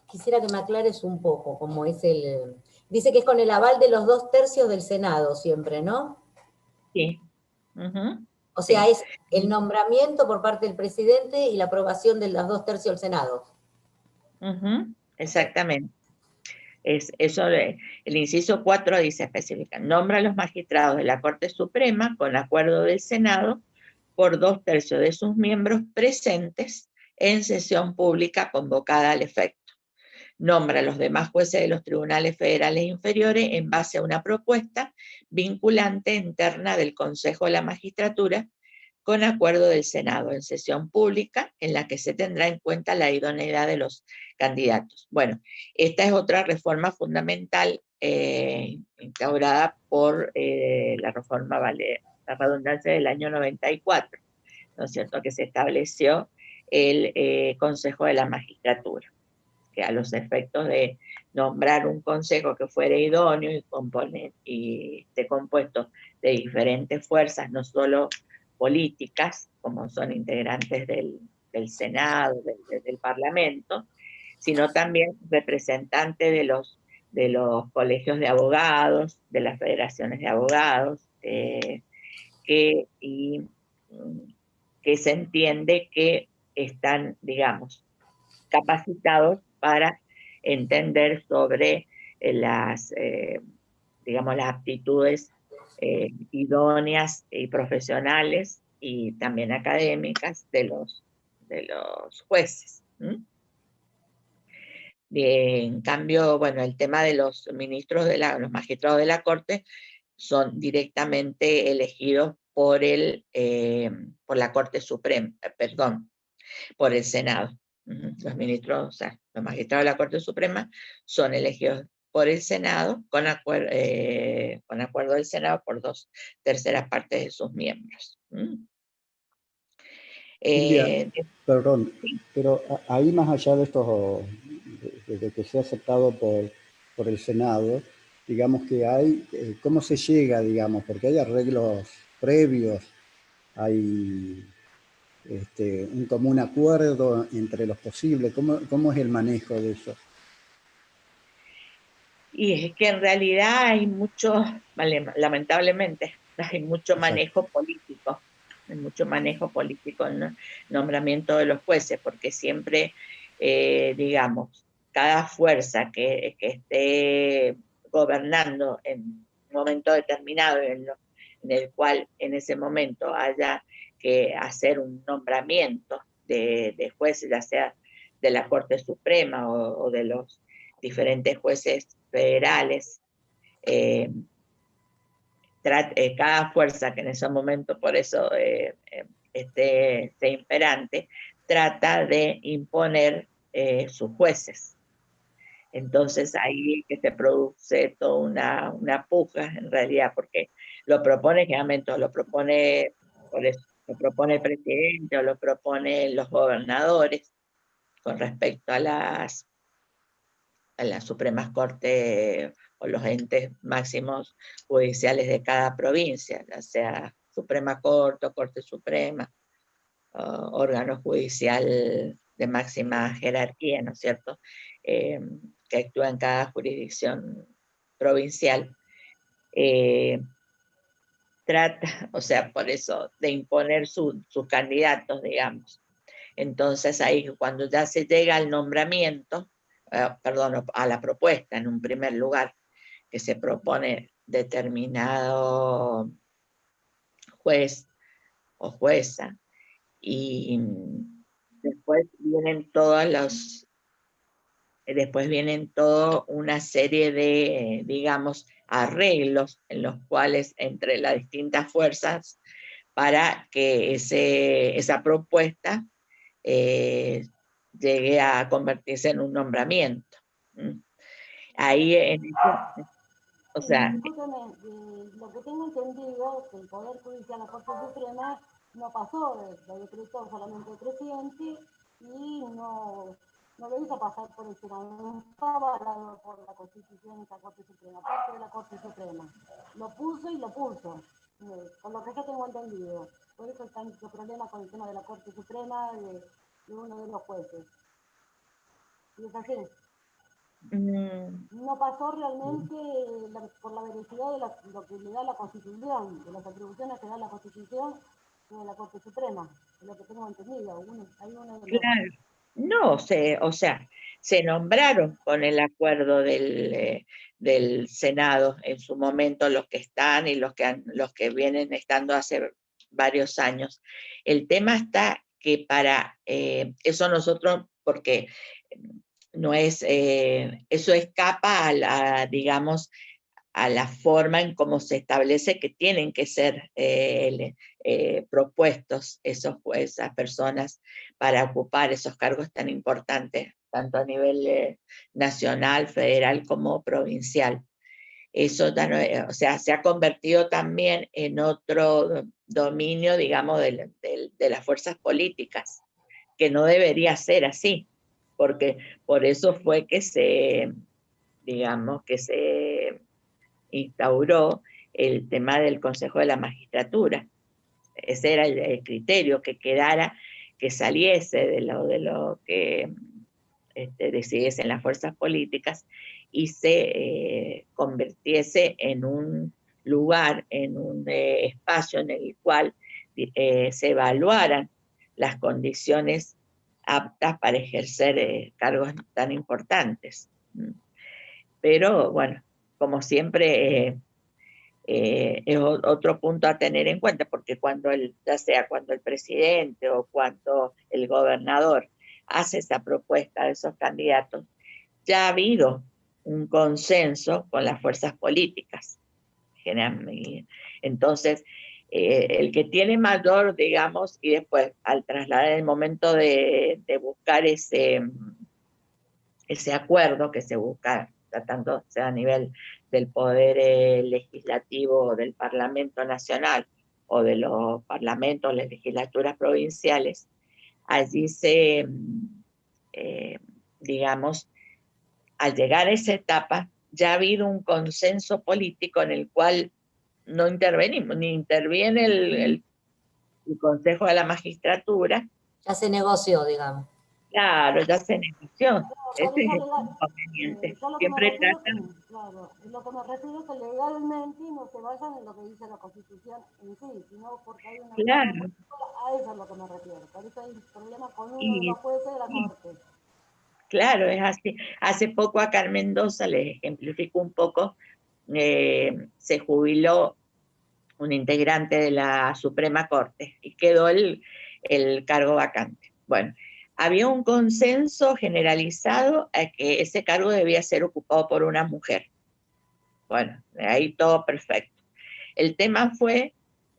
quisiera que me aclares un poco cómo es el... Dice que es con el aval de los 2/3 del Senado siempre, ¿no? Sí. O sea, es el nombramiento por parte del presidente y la aprobación de los 2/3 del Senado. Exactamente. Eso, el inciso 4 dice específica, nombra a los magistrados de la Corte Suprema con acuerdo del Senado por 2/3 de sus miembros presentes en sesión pública convocada al efecto. Nombra a los demás jueces de los tribunales federales inferiores en base a una propuesta vinculante interna del Consejo de la Magistratura con acuerdo del Senado en sesión pública en la que se tendrá en cuenta la idoneidad de los candidatos. Bueno, esta es otra reforma fundamental instaurada por la reforma, la redundancia del año 94, ¿no es cierto?, que se estableció el Consejo de la Magistratura, que a los efectos de nombrar un consejo que fuera idóneo y esté compuesto de diferentes fuerzas, no solo políticas, como son integrantes del Senado, del Parlamento, sino también representantes de los colegios de abogados, de las federaciones de abogados, que se entiende que están, digamos, capacitados para entender sobre digamos, las aptitudes idóneas y profesionales y también académicas de los jueces. En cambio, bueno, el tema de los ministros los magistrados de la Corte son directamente elegidos por la Corte Suprema, perdón, por el Senado. Los ministros, o sea, los magistrados de la Corte Suprema son elegidos por el Senado con acuerdo del Senado por 2/3 partes de sus miembros. Perdón, pero ahí más allá de esto, de que sea aceptado por el Senado, digamos que hay, ¿cómo se llega, digamos? Porque hay arreglos previos, hay un común acuerdo entre los posibles. ¿Cómo es el manejo de eso? Y es que en realidad hay mucho, lamentablemente, hay mucho manejo político. Hay mucho manejo político en el nombramiento de los jueces, porque siempre, digamos, cada fuerza que esté gobernando en un momento determinado en el cual en ese momento haya que hacer un nombramiento de jueces, ya sea de la Corte Suprema o de los diferentes jueces federales, cada fuerza que en ese momento por eso esté imperante, trata de imponer sus jueces. Entonces ahí es que se produce toda una puja en realidad, porque lo propone generalmente, o lo propone el presidente o lo proponen los gobernadores con respecto a las Supremas Cortes o los entes máximos judiciales de cada provincia, ya sea Suprema Corte o Corte Suprema, órgano judicial de máxima jerarquía, ¿no es cierto?, que actúa en cada jurisdicción provincial. Trata, o sea, por eso, de imponer sus candidatos, digamos. Entonces ahí cuando ya se llega al nombramiento, perdón, a la propuesta en un primer lugar, que se propone determinado juez o jueza, y después vienen toda una serie de, digamos, arreglos en los cuales entre las distintas fuerzas para que esa propuesta llegue a convertirse en un nombramiento. Ahí, o sea... Discúlpeme, lo que tengo entendido es que el Poder Judicial, la Corte Suprema, no pasó de decreto solamente el presidente y no lo hizo pasar por el Senado, no estaba avalado por la Constitución esa Corte Suprema, parte de la Corte Suprema. Lo puso y lo puso, por lo que yo tengo entendido. Por eso hay tanto problema con el tema de la Corte Suprema, de uno de los jueces. Y es así. No pasó realmente por la veracidad de lo que le da la Constitución, de las atribuciones que da la Constitución de la Corte Suprema, es lo que tengo entendido. Claro, no, o sea, se nombraron con el acuerdo del Senado en su momento los que están y los que vienen estando hace varios años. El tema está que para eso nosotros, porque no es, eso escapa digamos, a la forma en cómo se establece que tienen que ser propuestos esas personas para ocupar esos cargos tan importantes, tanto a nivel nacional, federal como provincial. Eso o sea, se ha convertido también en otro dominio, digamos, de las fuerzas políticas, que no debería ser así, porque por eso fue que se instauró el tema del Consejo de la Magistratura. Ese era el criterio, que quedara, que saliese de lo que decidiesen las fuerzas políticas y se convirtiese en un lugar, en un espacio en el cual se evaluaran las condiciones aptas para ejercer cargos tan importantes. Pero bueno, como siempre, es otro punto a tener en cuenta, porque ya sea cuando el presidente o cuando el gobernador hace esa propuesta de esos candidatos, ya ha habido un consenso con las fuerzas políticas. Entonces, el que tiene mayor, digamos, y después al trasladar el momento de buscar ese acuerdo que se busca, tanto sea a nivel del poder legislativo del Parlamento Nacional o de los parlamentos, las legislaturas provinciales, allí digamos, al llegar a esa etapa, ya ha habido un consenso político en el cual no intervenimos, ni interviene el Consejo de la Magistratura. Ya se negoció, digamos. Claro, ya se negoció. Ese es el inconveniente. Siempre tratan. Claro, lo que me refiero es que legalmente no se basan en lo que dice la Constitución en sí, sino porque hay una... Claro. A eso es lo que me refiero. Por eso hay un problema con uno de los jueces de la Corte. Claro, es así. Hace poco acá en Mendoza, les ejemplifico un poco, se jubiló un integrante de la Suprema Corte y quedó el cargo vacante. Bueno, había un consenso generalizado a que ese cargo debía ser ocupado por una mujer. Bueno, ahí todo perfecto. El tema fue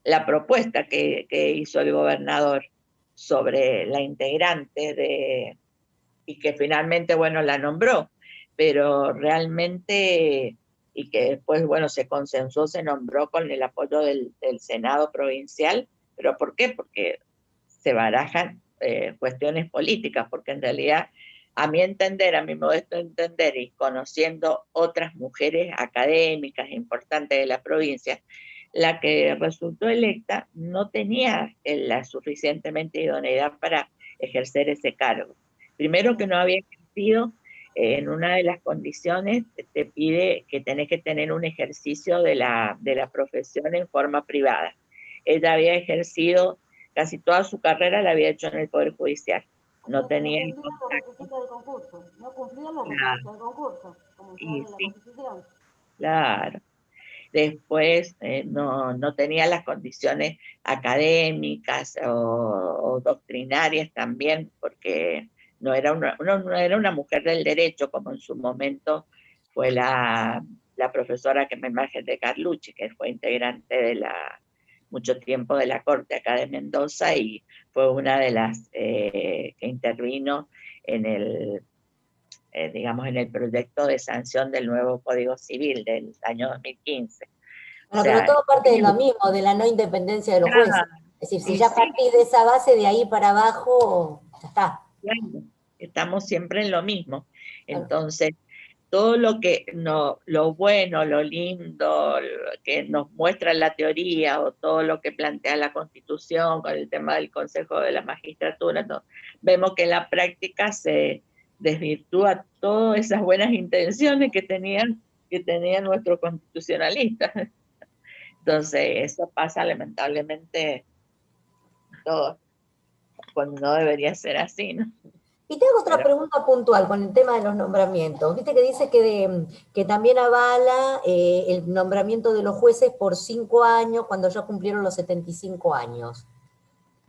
la propuesta que hizo el gobernador sobre la integrante y que finalmente, bueno, la nombró, pero realmente, y que después, bueno, se consensuó, se nombró con el apoyo del Senado provincial. ¿Pero por qué? Porque se barajan cuestiones políticas, porque en realidad, a mi entender, a mi modesto entender, y conociendo otras mujeres académicas importantes de la provincia, la que resultó electa no tenía la suficientemente idoneidad para ejercer ese cargo. Primero, que no había ejercido, en una de las condiciones te pide que tenés que tener un ejercicio de la profesión en forma privada. Ella había ejercido casi toda su carrera, la había hecho en el Poder Judicial, no tenía el cumplían los contacto. requisitos del concurso, no cumplían los Claro, requisitos del concurso, como estaba y en la sí, Constitución. claro. Después no tenía las condiciones académicas o doctrinarias también, porque no era no era una mujer del derecho, como en su momento fue la profesora que me imagen de Carlucci, que fue integrante de mucho tiempo de la Corte acá de Mendoza y fue una de las que intervino en digamos, en el proyecto de sanción del nuevo Código Civil del año 2015. O Bueno, pero sea, todo parte de lo mismo, de la no independencia de los jueces. Es decir, si ya sí, partís de esa base, de ahí para abajo, ya está. claro, estamos siempre en lo mismo. Claro. Entonces, todo lo que lo bueno, lo lindo, lo que nos muestra la teoría o todo lo que plantea la Constitución con el tema del Consejo de la Magistratura, vemos que en la práctica se desvirtúa todas esas buenas intenciones que tenían nuestros constitucionalistas. Entonces, eso pasa lamentablemente todo, cuando no debería ser así, ¿no? Y te hago otra Pero, pregunta puntual con el tema de los nombramientos. Viste que dice que también avala el nombramiento de los jueces por 5 años cuando ya cumplieron los 75 años.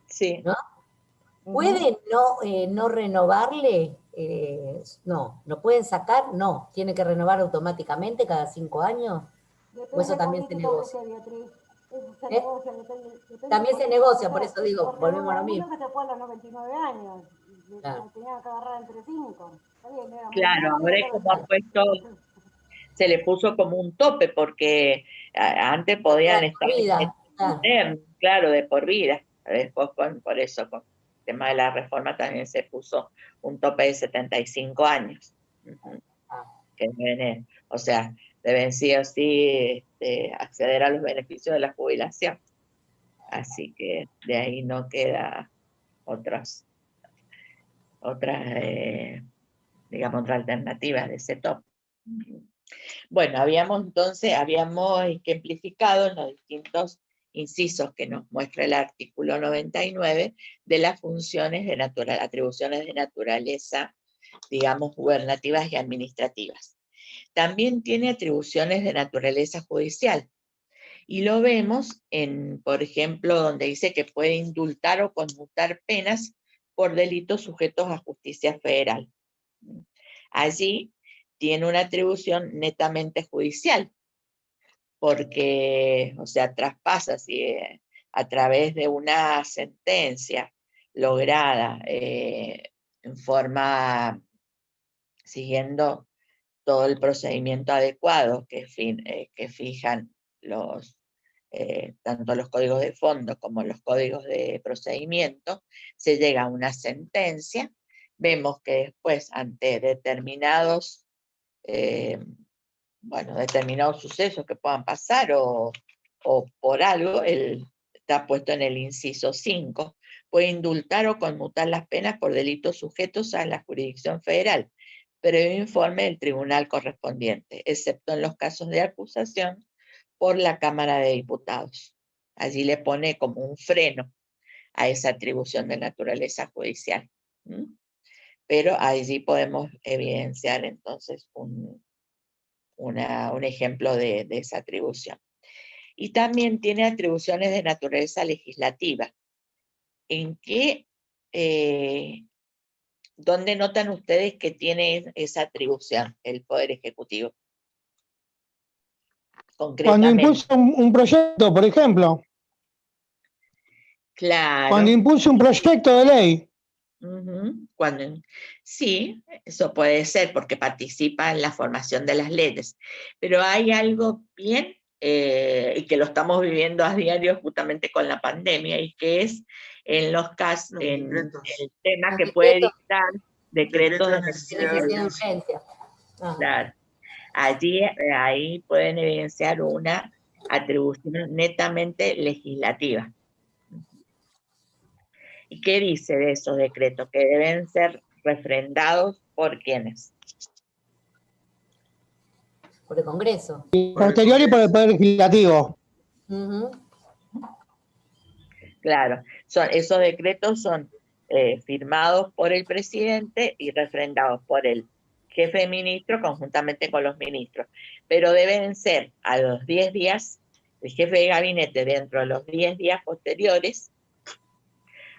sí. ¿No? ¿Pueden no renovarle? ¿No pueden sacar? No. ¿Tiene que renovar automáticamente cada 5 años? ¿O eso también se negocia? Se negocia, depende También se negocia, por eso digo, porque volvemos a lo hubo uno mismo. que se fue a los 99 años, Claro. tenían que agarrar entre 5. Está bien, era muy Claro, grande, ahora es como ha puesto, se le puso como un tope, porque antes podían Claro, estar vida, claro. claro, de por vida. Después, por eso, con el tema de la reforma también se puso un tope de 75 años. Que deben, o sea, deben sí o sí acceder a los beneficios de la jubilación. Así que de ahí no queda otras digamos, otras alternativas de ese top. Bueno, habíamos ejemplificado en los distintos incisos que nos muestra el artículo 99 de las funciones de atribuciones de naturaleza, digamos, gubernativas y administrativas. También tiene atribuciones de naturaleza judicial. Y lo vemos por ejemplo, donde dice que puede indultar o conmutar penas por delitos sujetos a justicia federal. Allí tiene una atribución netamente judicial, porque, o sea, traspasa a través de una sentencia lograda en forma, siguiendo todo el procedimiento adecuado que fijan tanto los códigos de fondo como los códigos de procedimiento, se llega a una sentencia. Vemos que después, ante determinados sucesos que puedan pasar o por algo, está puesto en el inciso 5, puede indultar o conmutar las penas por delitos sujetos a la jurisdicción federal, previo informe del tribunal correspondiente, excepto en los casos de acusación por la Cámara de Diputados. Allí le pone como un freno a esa atribución de naturaleza judicial. Pero allí podemos evidenciar entonces un ejemplo de esa atribución. Y también tiene atribuciones de naturaleza legislativa. ¿En dónde notan ustedes que tiene esa atribución el Poder Ejecutivo? Cuando impulsa un proyecto, por ejemplo. Claro. Cuando impulsa un proyecto de ley. Sí, eso puede ser porque participa en la formación de las leyes. Pero hay algo bien, y que lo estamos viviendo a diario justamente con la pandemia, y que es en los casos, en el tema que puede dictar decretos de necesidad de urgencia. Claro. Ahí pueden evidenciar una atribución netamente legislativa. ¿Y qué dice de esos decretos? Que deben ser refrendados por ¿quiénes? Por el Congreso. Posterior y por el Poder Legislativo. Claro, esos decretos son firmados por el presidente y refrendados por el jefe de ministro conjuntamente con los ministros. Pero deben ser a los 10 días, el jefe de gabinete dentro de los 10 días posteriores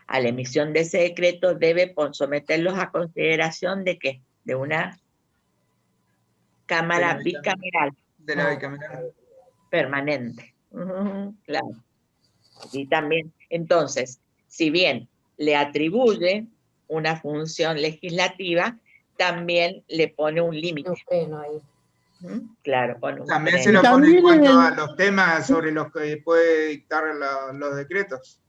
a la emisión de ese decreto debe someterlos a consideración de ¿qué? De una cámara bicameral. De la bicameral. Permanente. Claro. Y también, entonces, si bien le atribuye una función legislativa, también le pone un límite. Un freno ahí. Claro, pone un También se freno. lo pone en También cuanto en a los temas sobre los que puede dictar los decretos.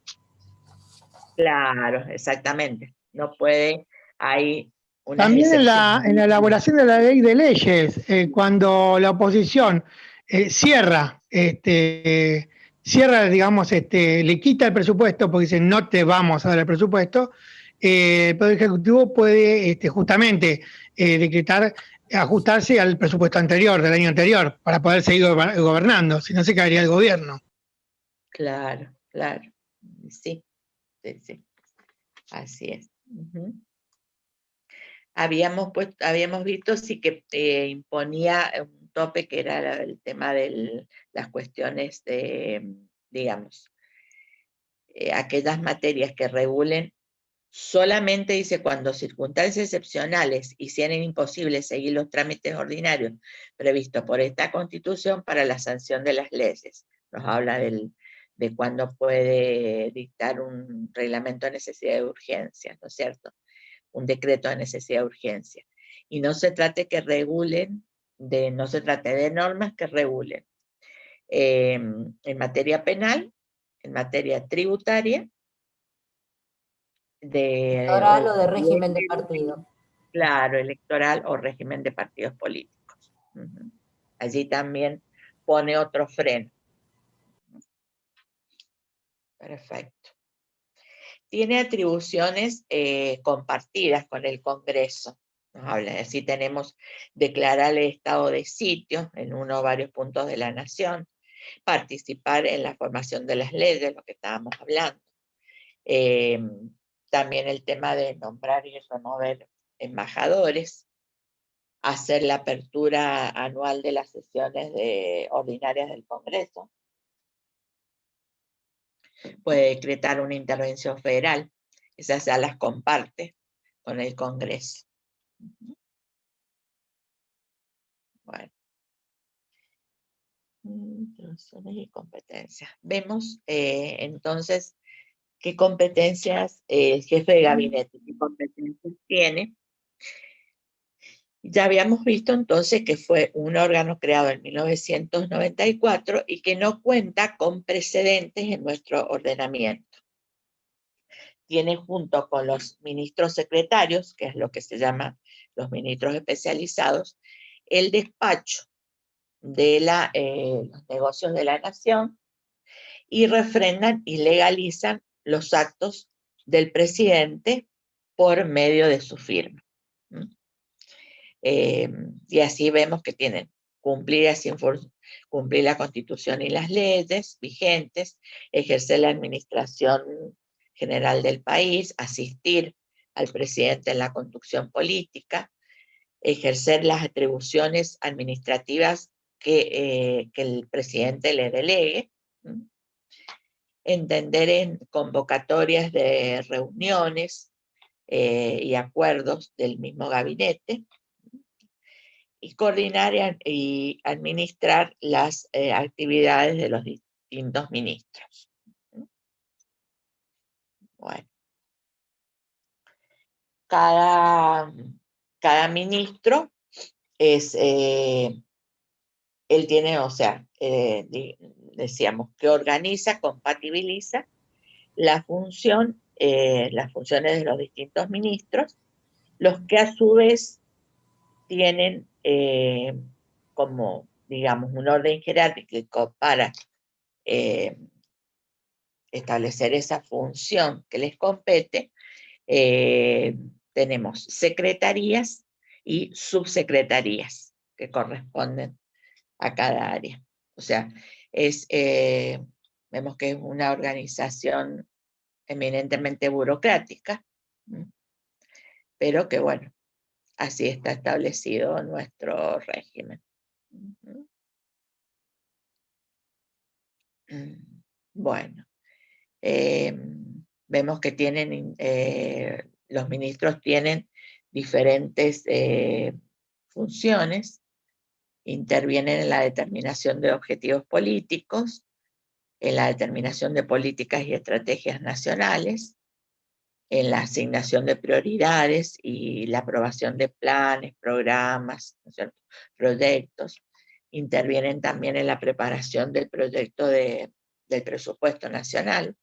Claro, exactamente. No puede, hay unas También en excepciones. la elaboración de la ley de leyes, cuando la oposición cierra, digamos, le quita el presupuesto porque dice no te vamos a dar el presupuesto, el Poder Ejecutivo puede justamente decretar, ajustarse al presupuesto anterior, del año anterior, para poder seguir gobernando, si no se caería el gobierno. Claro, claro. Sí, sí, sí. Así es. Habíamos visto sí que imponía un tope que era el tema de las cuestiones de, digamos, aquellas materias que regulen solamente, dice, cuando circunstancias excepcionales hicieran imposible seguir los trámites ordinarios previstos por esta Constitución para la sanción de las leyes. Nos habla de cuándo puede dictar un reglamento de necesidad de urgencia, ¿no es cierto? Un decreto de necesidad de urgencia. Y no se trate que regulen, no se trate de normas que regulen en materia penal, en materia tributaria, Electoral o de régimen de partido. Claro, electoral o régimen de partidos políticos. Allí también pone otro freno. Perfecto. Tiene atribuciones compartidas con el Congreso. Nos habla, así tenemos declarar el estado de sitio en uno o varios puntos de la nación, participar en la formación de las leyes, lo que estábamos hablando. También el tema de nombrar y remover embajadores, hacer la apertura anual de las sesiones ordinarias del Congreso. Puede decretar una intervención federal, esas ya las comparte con el Congreso. Bueno. Funciones y competencias. Vemos entonces qué competencias el jefe de gabinete, qué competencias tiene. Ya habíamos visto entonces que fue un órgano creado en 1994 y que no cuenta con precedentes en nuestro ordenamiento. Tiene junto con los ministros secretarios, que es lo que se llama los ministros especializados, el despacho de los negocios de la nación y refrendan y legalizan los actos del presidente por medio de su firma. Y así vemos que tienen cumplir la Constitución y las leyes vigentes, ejercer la administración general del país, asistir al presidente en la conducción política, ejercer las atribuciones administrativas que el presidente le delegue, entender en convocatorias de reuniones y acuerdos del mismo gabinete, y coordinar y administrar las actividades de los distintos ministros. Bueno. Cada ministro él tiene, o sea, decíamos que organiza, compatibiliza las funciones de los distintos ministros, los que a su vez tienen como, digamos, un orden jerárquico para establecer esa función que les compete. Tenemos secretarías y subsecretarías que corresponden a cada área. O sea, vemos que es una organización eminentemente burocrática, Pero que bueno, así está establecido nuestro régimen. Bueno, vemos que tienen, los ministros tienen diferentes funciones, intervienen en la determinación de objetivos políticos, en la determinación de políticas y estrategias nacionales, en la asignación de prioridades y la aprobación de planes, programas, ¿no es cierto?, proyectos. Intervienen también en la preparación del proyecto del presupuesto nacional.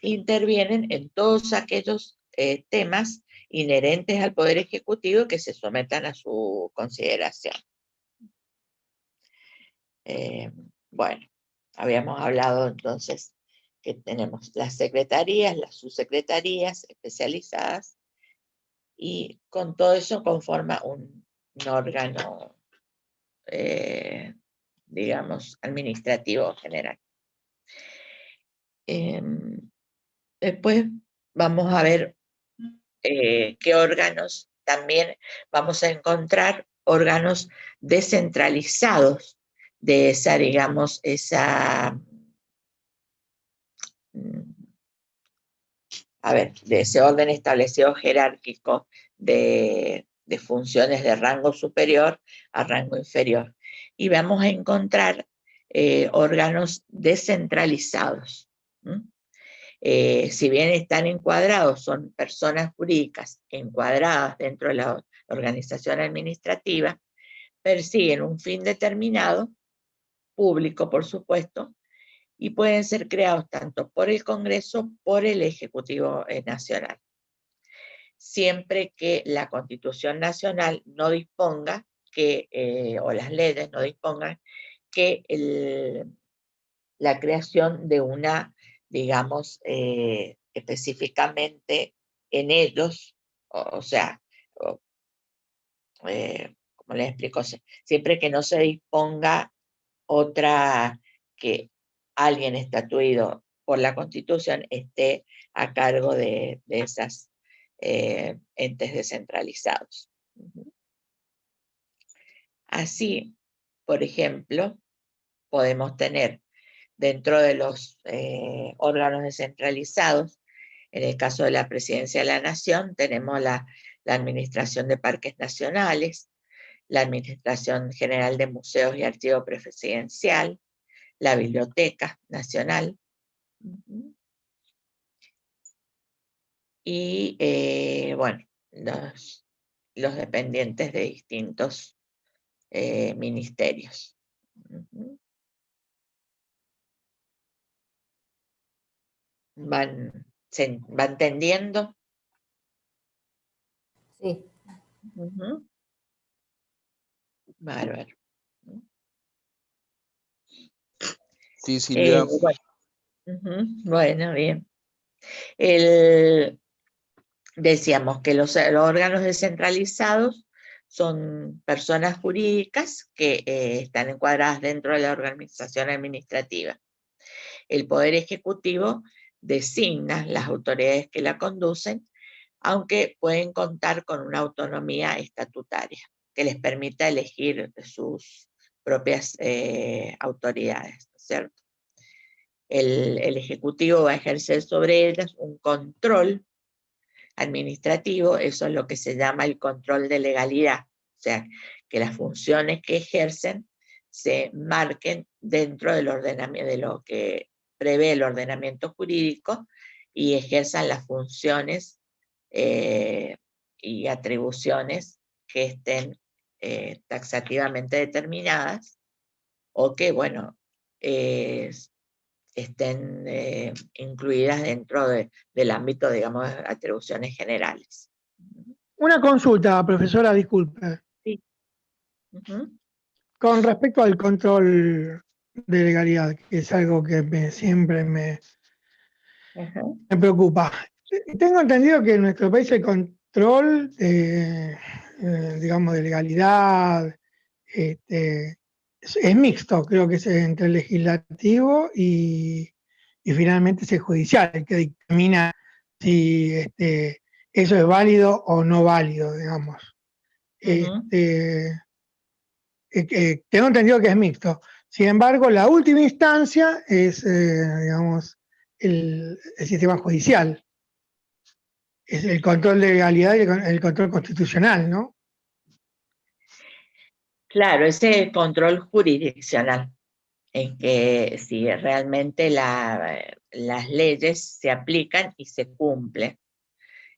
Intervienen en todos aquellos temas inherentes al Poder Ejecutivo que se sometan a su consideración. Bueno, habíamos hablado entonces que tenemos las secretarías, las subsecretarías especializadas, y con todo eso conforma un órgano, digamos, administrativo general. Después vamos a ver qué órganos también vamos a encontrar, órganos descentralizados de esa, digamos, de ese orden establecido jerárquico de funciones de rango superior a rango inferior. Y vamos a encontrar órganos descentralizados. Si bien están encuadrados, son personas jurídicas encuadradas dentro de la organización administrativa, persiguen un fin determinado, público por supuesto, y pueden ser creados tanto por el Congreso, por el Ejecutivo Nacional. Siempre que la Constitución Nacional no disponga o las leyes no dispongan que la creación de una, digamos, específicamente en ellos, o sea, como les explico, siempre que no se disponga otra, que alguien estatuido por la Constitución esté a cargo de esas entes descentralizados. Así, por ejemplo, podemos tener dentro de los órganos descentralizados, en el caso de la Presidencia de la Nación, tenemos la Administración de Parques Nacionales, la Administración General de Museos y Archivo Presidencial, la Biblioteca Nacional, y bueno, los dependientes de distintos ministerios. ¿Va entendiendo? Sí. Bárbaro. Sí, Silvia. Bueno, bien. Decíamos que los órganos descentralizados son personas jurídicas que están encuadradas dentro de la organización administrativa. El Poder Ejecutivo designa las autoridades que la conducen, aunque pueden contar con una autonomía estatutaria que les permita elegir sus propias autoridades, ¿cierto? El Ejecutivo va a ejercer sobre ellas un control administrativo, eso es lo que se llama el control de legalidad, o sea, que las funciones que ejercen se marquen dentro del ordenamiento, de lo que prevé el ordenamiento jurídico, y ejerzan las funciones y atribuciones que estén taxativamente determinadas, o que, bueno, estén incluidas dentro del ámbito, digamos, de atribuciones generales. Una consulta, profesora, disculpe. Sí. Con respecto al control de legalidad, que es algo que siempre me preocupa. Tengo entendido que en nuestro país el control, digamos, de legalidad es mixto, creo que es entre el legislativo y finalmente es el judicial, el que dictamina si eso es válido o no válido, digamos. Ujú. Tengo entendido que es mixto. Sin embargo, la última instancia es, digamos, el sistema judicial. Es el control de legalidad y el control constitucional, ¿no? Claro, ese control jurisdiccional, en que si realmente las leyes se aplican y se cumplen.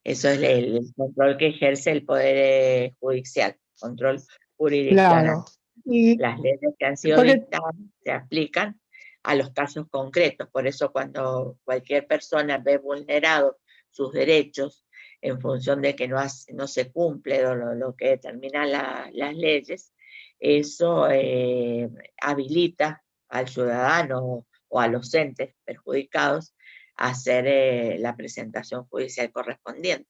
Eso es el control que ejerce el Poder Judicial, control jurisdiccional. Claro. Y Las leyes que han sido porque, dictadas se aplican a los casos concretos. Por eso cuando cualquier persona ve vulnerados sus derechos en función de que no se cumple lo que determinan las leyes, eso habilita al ciudadano o a los entes perjudicados a hacer la presentación judicial correspondiente.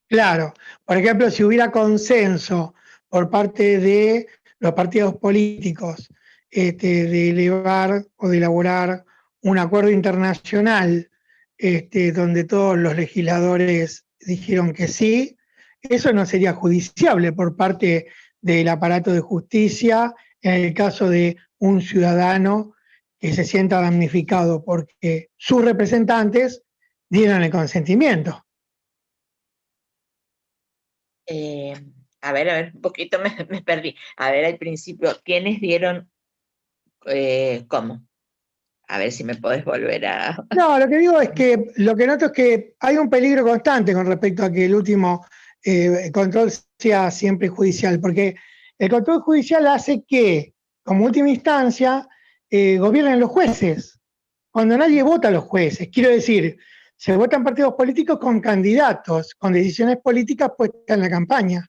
claro, por ejemplo, si hubiera consenso por parte de los partidos políticos de elevar o de elaborar un acuerdo internacional donde todos los legisladores dijeron que sí, eso no sería judiciable por parte del aparato de justicia en el caso de un ciudadano que se sienta damnificado porque sus representantes dieron el consentimiento. A ver, un poquito me perdí. A ver, al principio, ¿quiénes dieron cómo? A ver si me podés volver a... No, lo que digo es que lo que noto es que hay un peligro constante con respecto a que el último control sea siempre judicial, porque el control judicial hace que, como última instancia, gobiernen los jueces, cuando nadie vota a los jueces. Quiero decir, se votan partidos políticos con candidatos, con decisiones políticas puestas en la campaña.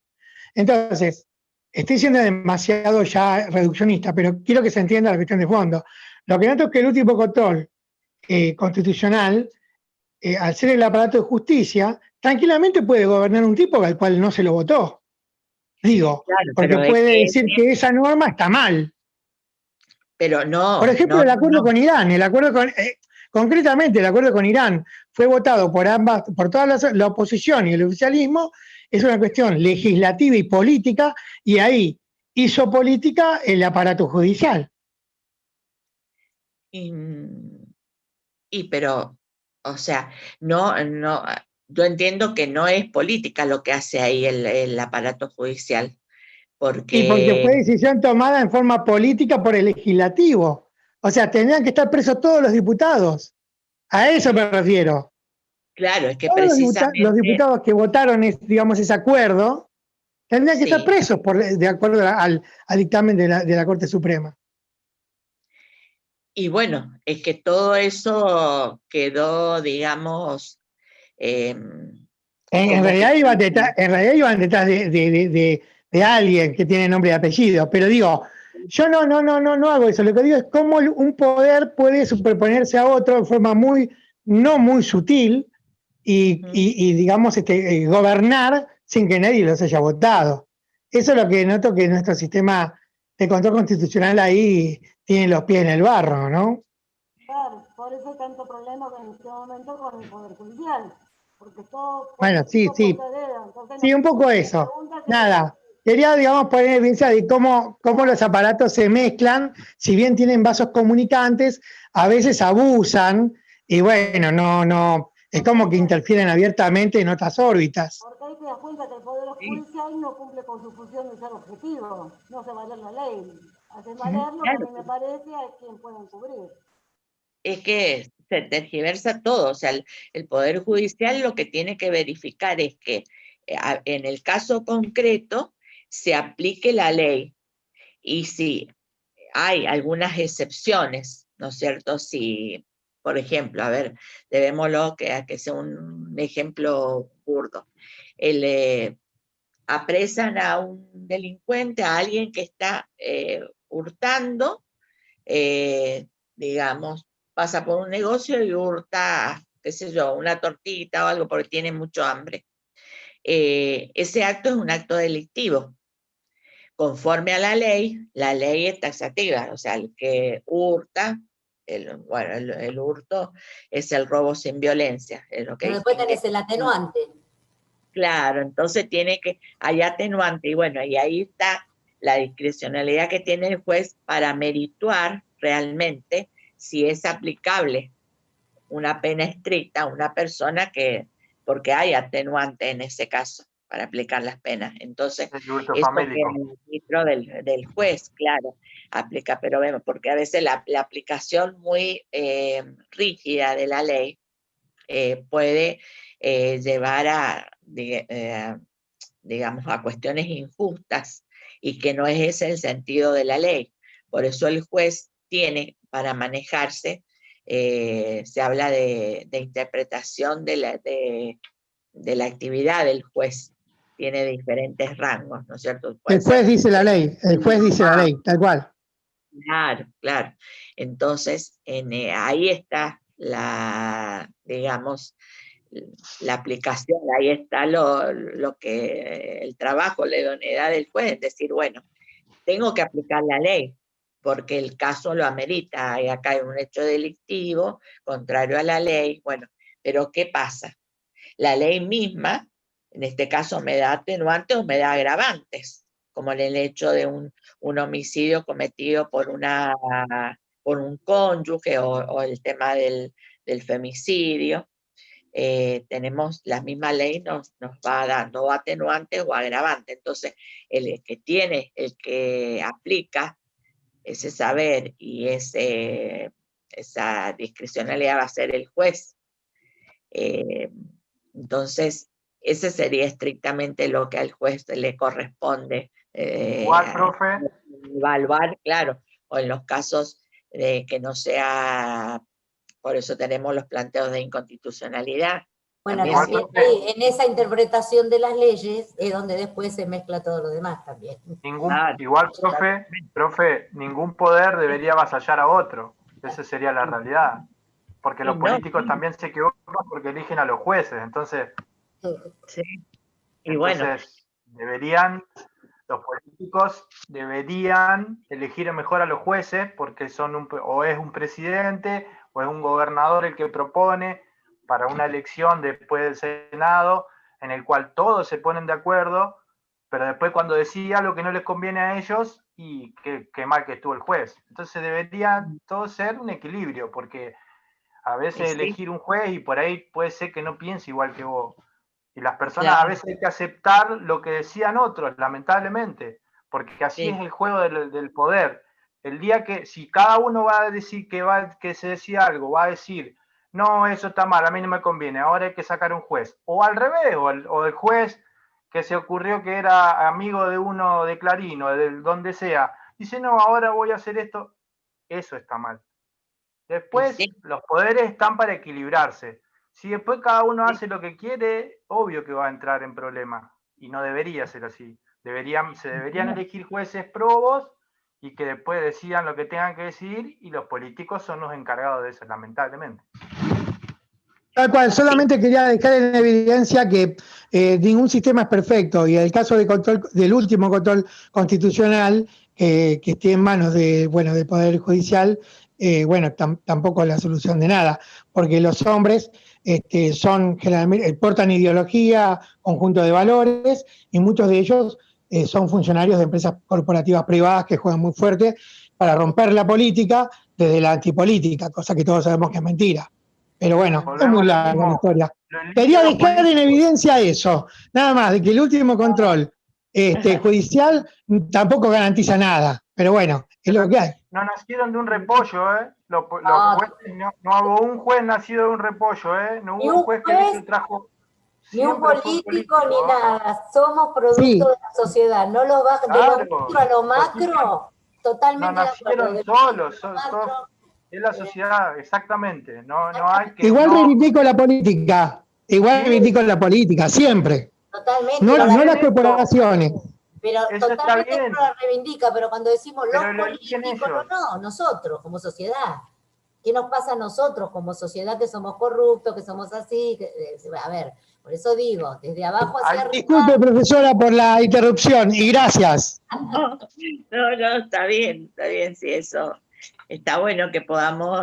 Entonces, estoy siendo demasiado ya reduccionista, pero quiero que se entienda la cuestión de fondo. Lo que noto es que el último control constitucional, al ser el aparato de justicia, tranquilamente puede gobernar un tipo al cual no se lo votó. Digo, Claro, porque pero puede decir que esa norma está mal. pero no, Por ejemplo, no, el acuerdo no. con Irán, concretamente el acuerdo con Irán fue votado por toda la oposición y el oficialismo, es una cuestión legislativa y política, y ahí hizo política el aparato judicial. Pero, o sea, no, yo entiendo que no es política lo que hace ahí el aparato judicial, Y porque porque, fue decisión tomada en forma política por el legislativo. O sea, tendrían que estar presos todos los diputados. A eso me refiero. claro, es que Todos los precisamente, diputados que votaron, digamos, ese acuerdo, tendrían que estar sí. presos de acuerdo al dictamen de la Corte Suprema. Y bueno, es que todo eso quedó, digamos, En como que... realidad iban detrás de alguien que tiene nombre y apellido, pero digo, yo no hago eso. Lo que digo es cómo un poder puede superponerse a otro de forma no muy sutil y digamos, gobernar sin que nadie los haya votado. Eso es lo que noto, que nuestro sistema de control constitucional ahí tiene los pies en el barro, ¿no? Claro, por eso hay tanto problema en este momento con el Poder Judicial, porque todo Bueno, sí, político sí. por dedo. Entonces, Sí, un poco eso. Nada. Quería, digamos, poner evidencia de cómo los aparatos se mezclan, si bien tienen vasos comunicantes, a veces abusan y bueno, no, es como que interfieren abiertamente en otras órbitas. Porque ahí te das cuenta que el Poder Judicial no cumple con su función de ser objetivo, no se valer la ley. Hace valer lo que a mí me parece a quien pueden cubrir. Es que se tergiversa todo, o sea, el Poder Judicial lo que tiene que verificar es que en el caso concreto se aplique la ley, y si hay algunas excepciones, ¿no es cierto? Si, por ejemplo, a ver, debémoslo que sea un ejemplo burdo, apresan a un delincuente, a alguien que está hurtando, digamos, pasa por un negocio y hurta, qué sé yo, una tortita o algo porque tiene mucho hambre. Ese acto es un acto delictivo. Conforme a la ley es taxativa, o sea, el que hurta el hurto es el robo sin violencia. Es lo que Pero después distingue. tenés el atenuante. Claro, entonces hay atenuante, y bueno, y ahí está la discrecionalidad que tiene el juez para merituar realmente si es aplicable una pena estricta a una persona porque hay atenuante en ese caso para aplicar las penas. Entonces, El hurto eso famélico. queda en el arbitrio del juez, claro, aplica, pero vemos, porque a veces la aplicación muy rígida de la ley puede llevar digamos, a cuestiones injustas y que no es ese el sentido de la ley. Por eso el juez tiene, para manejarse, se habla de interpretación de la actividad del juez. Tiene diferentes rangos, ¿no es cierto? El juez dice la ley, tal cual. Claro, claro. Entonces, ahí está digamos, la aplicación, ahí está lo que el trabajo, la idoneidad del juez, es decir, bueno, tengo que aplicar la ley, porque el caso lo amerita, y acá hay un hecho delictivo, contrario a la ley, bueno, pero ¿qué pasa? La ley misma, en este caso, me da atenuantes o me da agravantes, como en el hecho de un homicidio cometido por un cónyuge o el tema del femicidio. Tenemos la misma ley nos va dando atenuantes o agravantes. Entonces, el que aplica ese saber y esa discrecionalidad va a ser el juez. Entonces, ese sería estrictamente lo que al juez le corresponde Igual, profe. evaluar, claro, o en los casos de que no sea, por eso tenemos los planteos de inconstitucionalidad. Bueno, También también en esa interpretación de las leyes es donde después se mezcla todo lo demás también. Igual, profe, ningún poder debería avasallar a otro. Esa sería la realidad. Porque los políticos también se equivocan porque eligen a los jueces. Entonces, los políticos deberían elegir mejor a los jueces porque o es un presidente o es un gobernador el que propone para una elección después del Senado, en el cual todos se ponen de acuerdo, pero después cuando decide algo que no les conviene a ellos, y qué mal que estuvo el juez. Entonces debería todo ser un equilibrio, porque a veces elegir un juez y por ahí puede ser que no piense igual que vos. Y las personas a veces hay que aceptar lo que decían otros, lamentablemente, porque así es el juego del poder. El día que, si cada uno va a decir que se decía algo, va a decir, no, eso está mal, a mí no me conviene, ahora hay que sacar un juez. O al revés, o el juez que se ocurrió que era amigo de uno de Clarín o de donde sea, dice, no, ahora voy a hacer esto. Eso está mal. Después, los poderes están para equilibrarse. Si después cada uno hace lo que quiere, obvio que va a entrar en problemas. Y no debería ser así. Se deberían elegir jueces probos y que después decidan lo que tengan que decidir, y los políticos son los encargados de eso, lamentablemente. Tal cual, solamente quería dejar en evidencia que ningún sistema es perfecto, y el caso del último control constitucional que esté en manos del Poder Judicial, tampoco es la solución de nada, porque los hombres son generalmente, portan ideología, conjunto de valores, y muchos de ellos son funcionarios de empresas corporativas privadas que juegan muy fuerte para romper la política desde la antipolítica, cosa que todos sabemos que es mentira. Pero bueno, es muy larga la historia. Quería dejar en evidencia eso, nada más, de que el último control judicial tampoco garantiza nada, pero bueno, es lo que hay. No nacieron de un repollo, ¿eh? Los jueces, no hubo un juez nacido de un repollo, ¿eh? No hubo un juez que se trajo... Ni un político, ni nada. Somos producto de la sociedad. No lo va de lo micro a lo macro, totalmente. No nacieron solos, es la sociedad, exactamente. No hay que, igual reivindico la política, reivindico la política, siempre. Totalmente. No las corporaciones. Pero eso totalmente uno la reivindica, pero cuando decimos los políticos, no, nosotros como sociedad. ¿Qué nos pasa a nosotros como sociedad que somos corruptos, que somos así? A ver, por eso digo, desde abajo hacia arriba. Disculpe, profesora, por la interrupción, y gracias. No, está bien, sí, eso. está bueno que podamos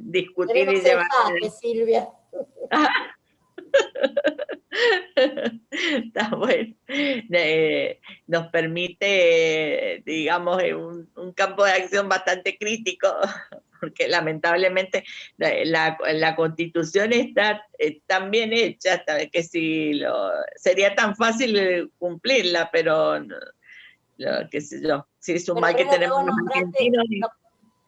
discutir Tenemos y llevar. jaque, Silvia. Está bueno. Nos permite, digamos, un campo de acción bastante crítico, porque lamentablemente la Constitución está tan bien hecha que sería tan fácil cumplirla, pero qué sé yo, si es un Bueno, mal que pero es lo tenemos que vos los nombraste, argentinos.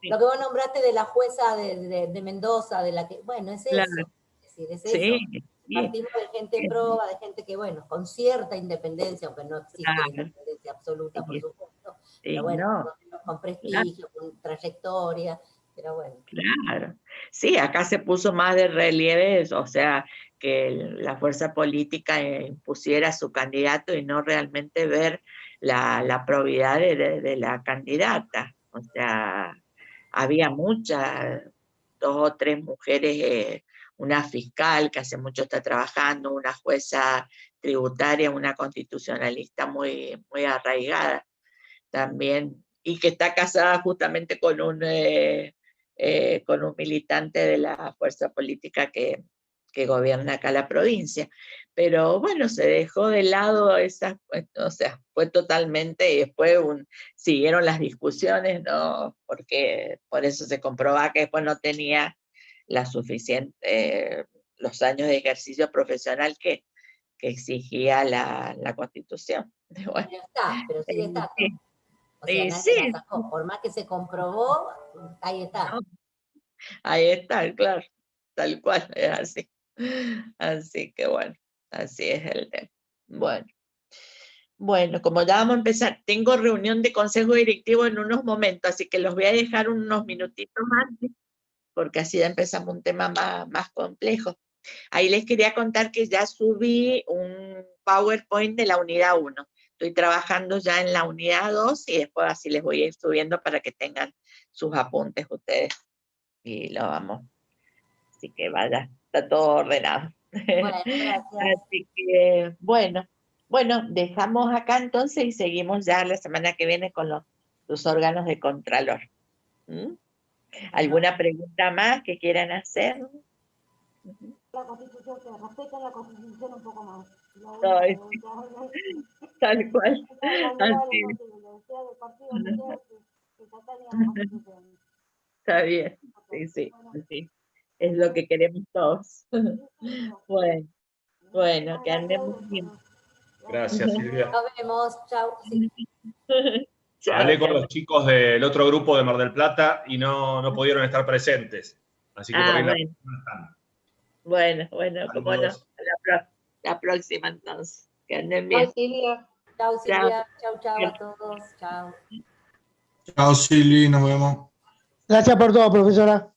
lo que vos nombraste de la jueza de Mendoza, de la que, bueno, es Claro. eso. Es decir, es Sí, eso. sí. Partimos de gente proba, de gente que, bueno, con cierta independencia, aunque no existe Claro. independencia absoluta, por Sí. supuesto, Sí, pero bueno, no, con prestigio, con trayectoria, pero bueno. claro. Sí, acá se puso más de relieve, o sea, que la fuerza política impusiera su candidato y no realmente ver la probidad de la candidata. O sea, había muchas, 2 o 3 mujeres, una fiscal que hace mucho está trabajando, una jueza tributaria, una constitucionalista muy, muy arraigada también, y que está casada justamente con un militante de la fuerza política que gobierna acá la provincia. Pero bueno, se dejó de lado esa, o sea, fue totalmente, y después siguieron las discusiones, ¿no? Porque por eso se comprobaba que después no tenía la suficiente, los años de ejercicio profesional que exigía la Constitución. Bueno, Pero está, pero sigue estando. sí. O sea, nadie Sí, la sacó. Por más que se comprobó, ahí está. no, ahí está, claro, tal cual, es así. Así que bueno, así es el tema. Bueno, como ya vamos a empezar, tengo reunión de consejo directivo en unos momentos, así que los voy a dejar unos minutitos antes, porque así ya empezamos un tema más complejo. Ahí les quería contar que ya subí un PowerPoint de la unidad 1. Estoy trabajando ya en la unidad 2 y después así les voy a ir subiendo para que tengan sus apuntes ustedes. Y lo vamos. Así que vaya, está todo ordenado. Bueno, gracias. Así que, bueno, dejamos acá entonces y seguimos ya la semana que viene con los órganos de Contralor. ¿Mm? ¿Alguna pregunta más que quieran hacer? La Constitución, que respeten la Constitución un poco más. Ay, tal cual. Así, Sea de partido que sea, que se atañe a la Constitución. está bien. Sí, sí, sí. Es lo que queremos todos. Bueno, que andemos bien. Gracias, Silvia. Nos vemos. Chao. Sí. Chao, Hablé con chao. los chicos del otro grupo de Mar del Plata y no pudieron estar presentes. Así que por ahí bueno. no están. Bueno, como no. Saludos. La próxima entonces. Que anden Chao, bien. Silvia. Chao, Silvia. Chao a todos. Chao. Chao, Silvi, nos vemos. Gracias por todo, profesora.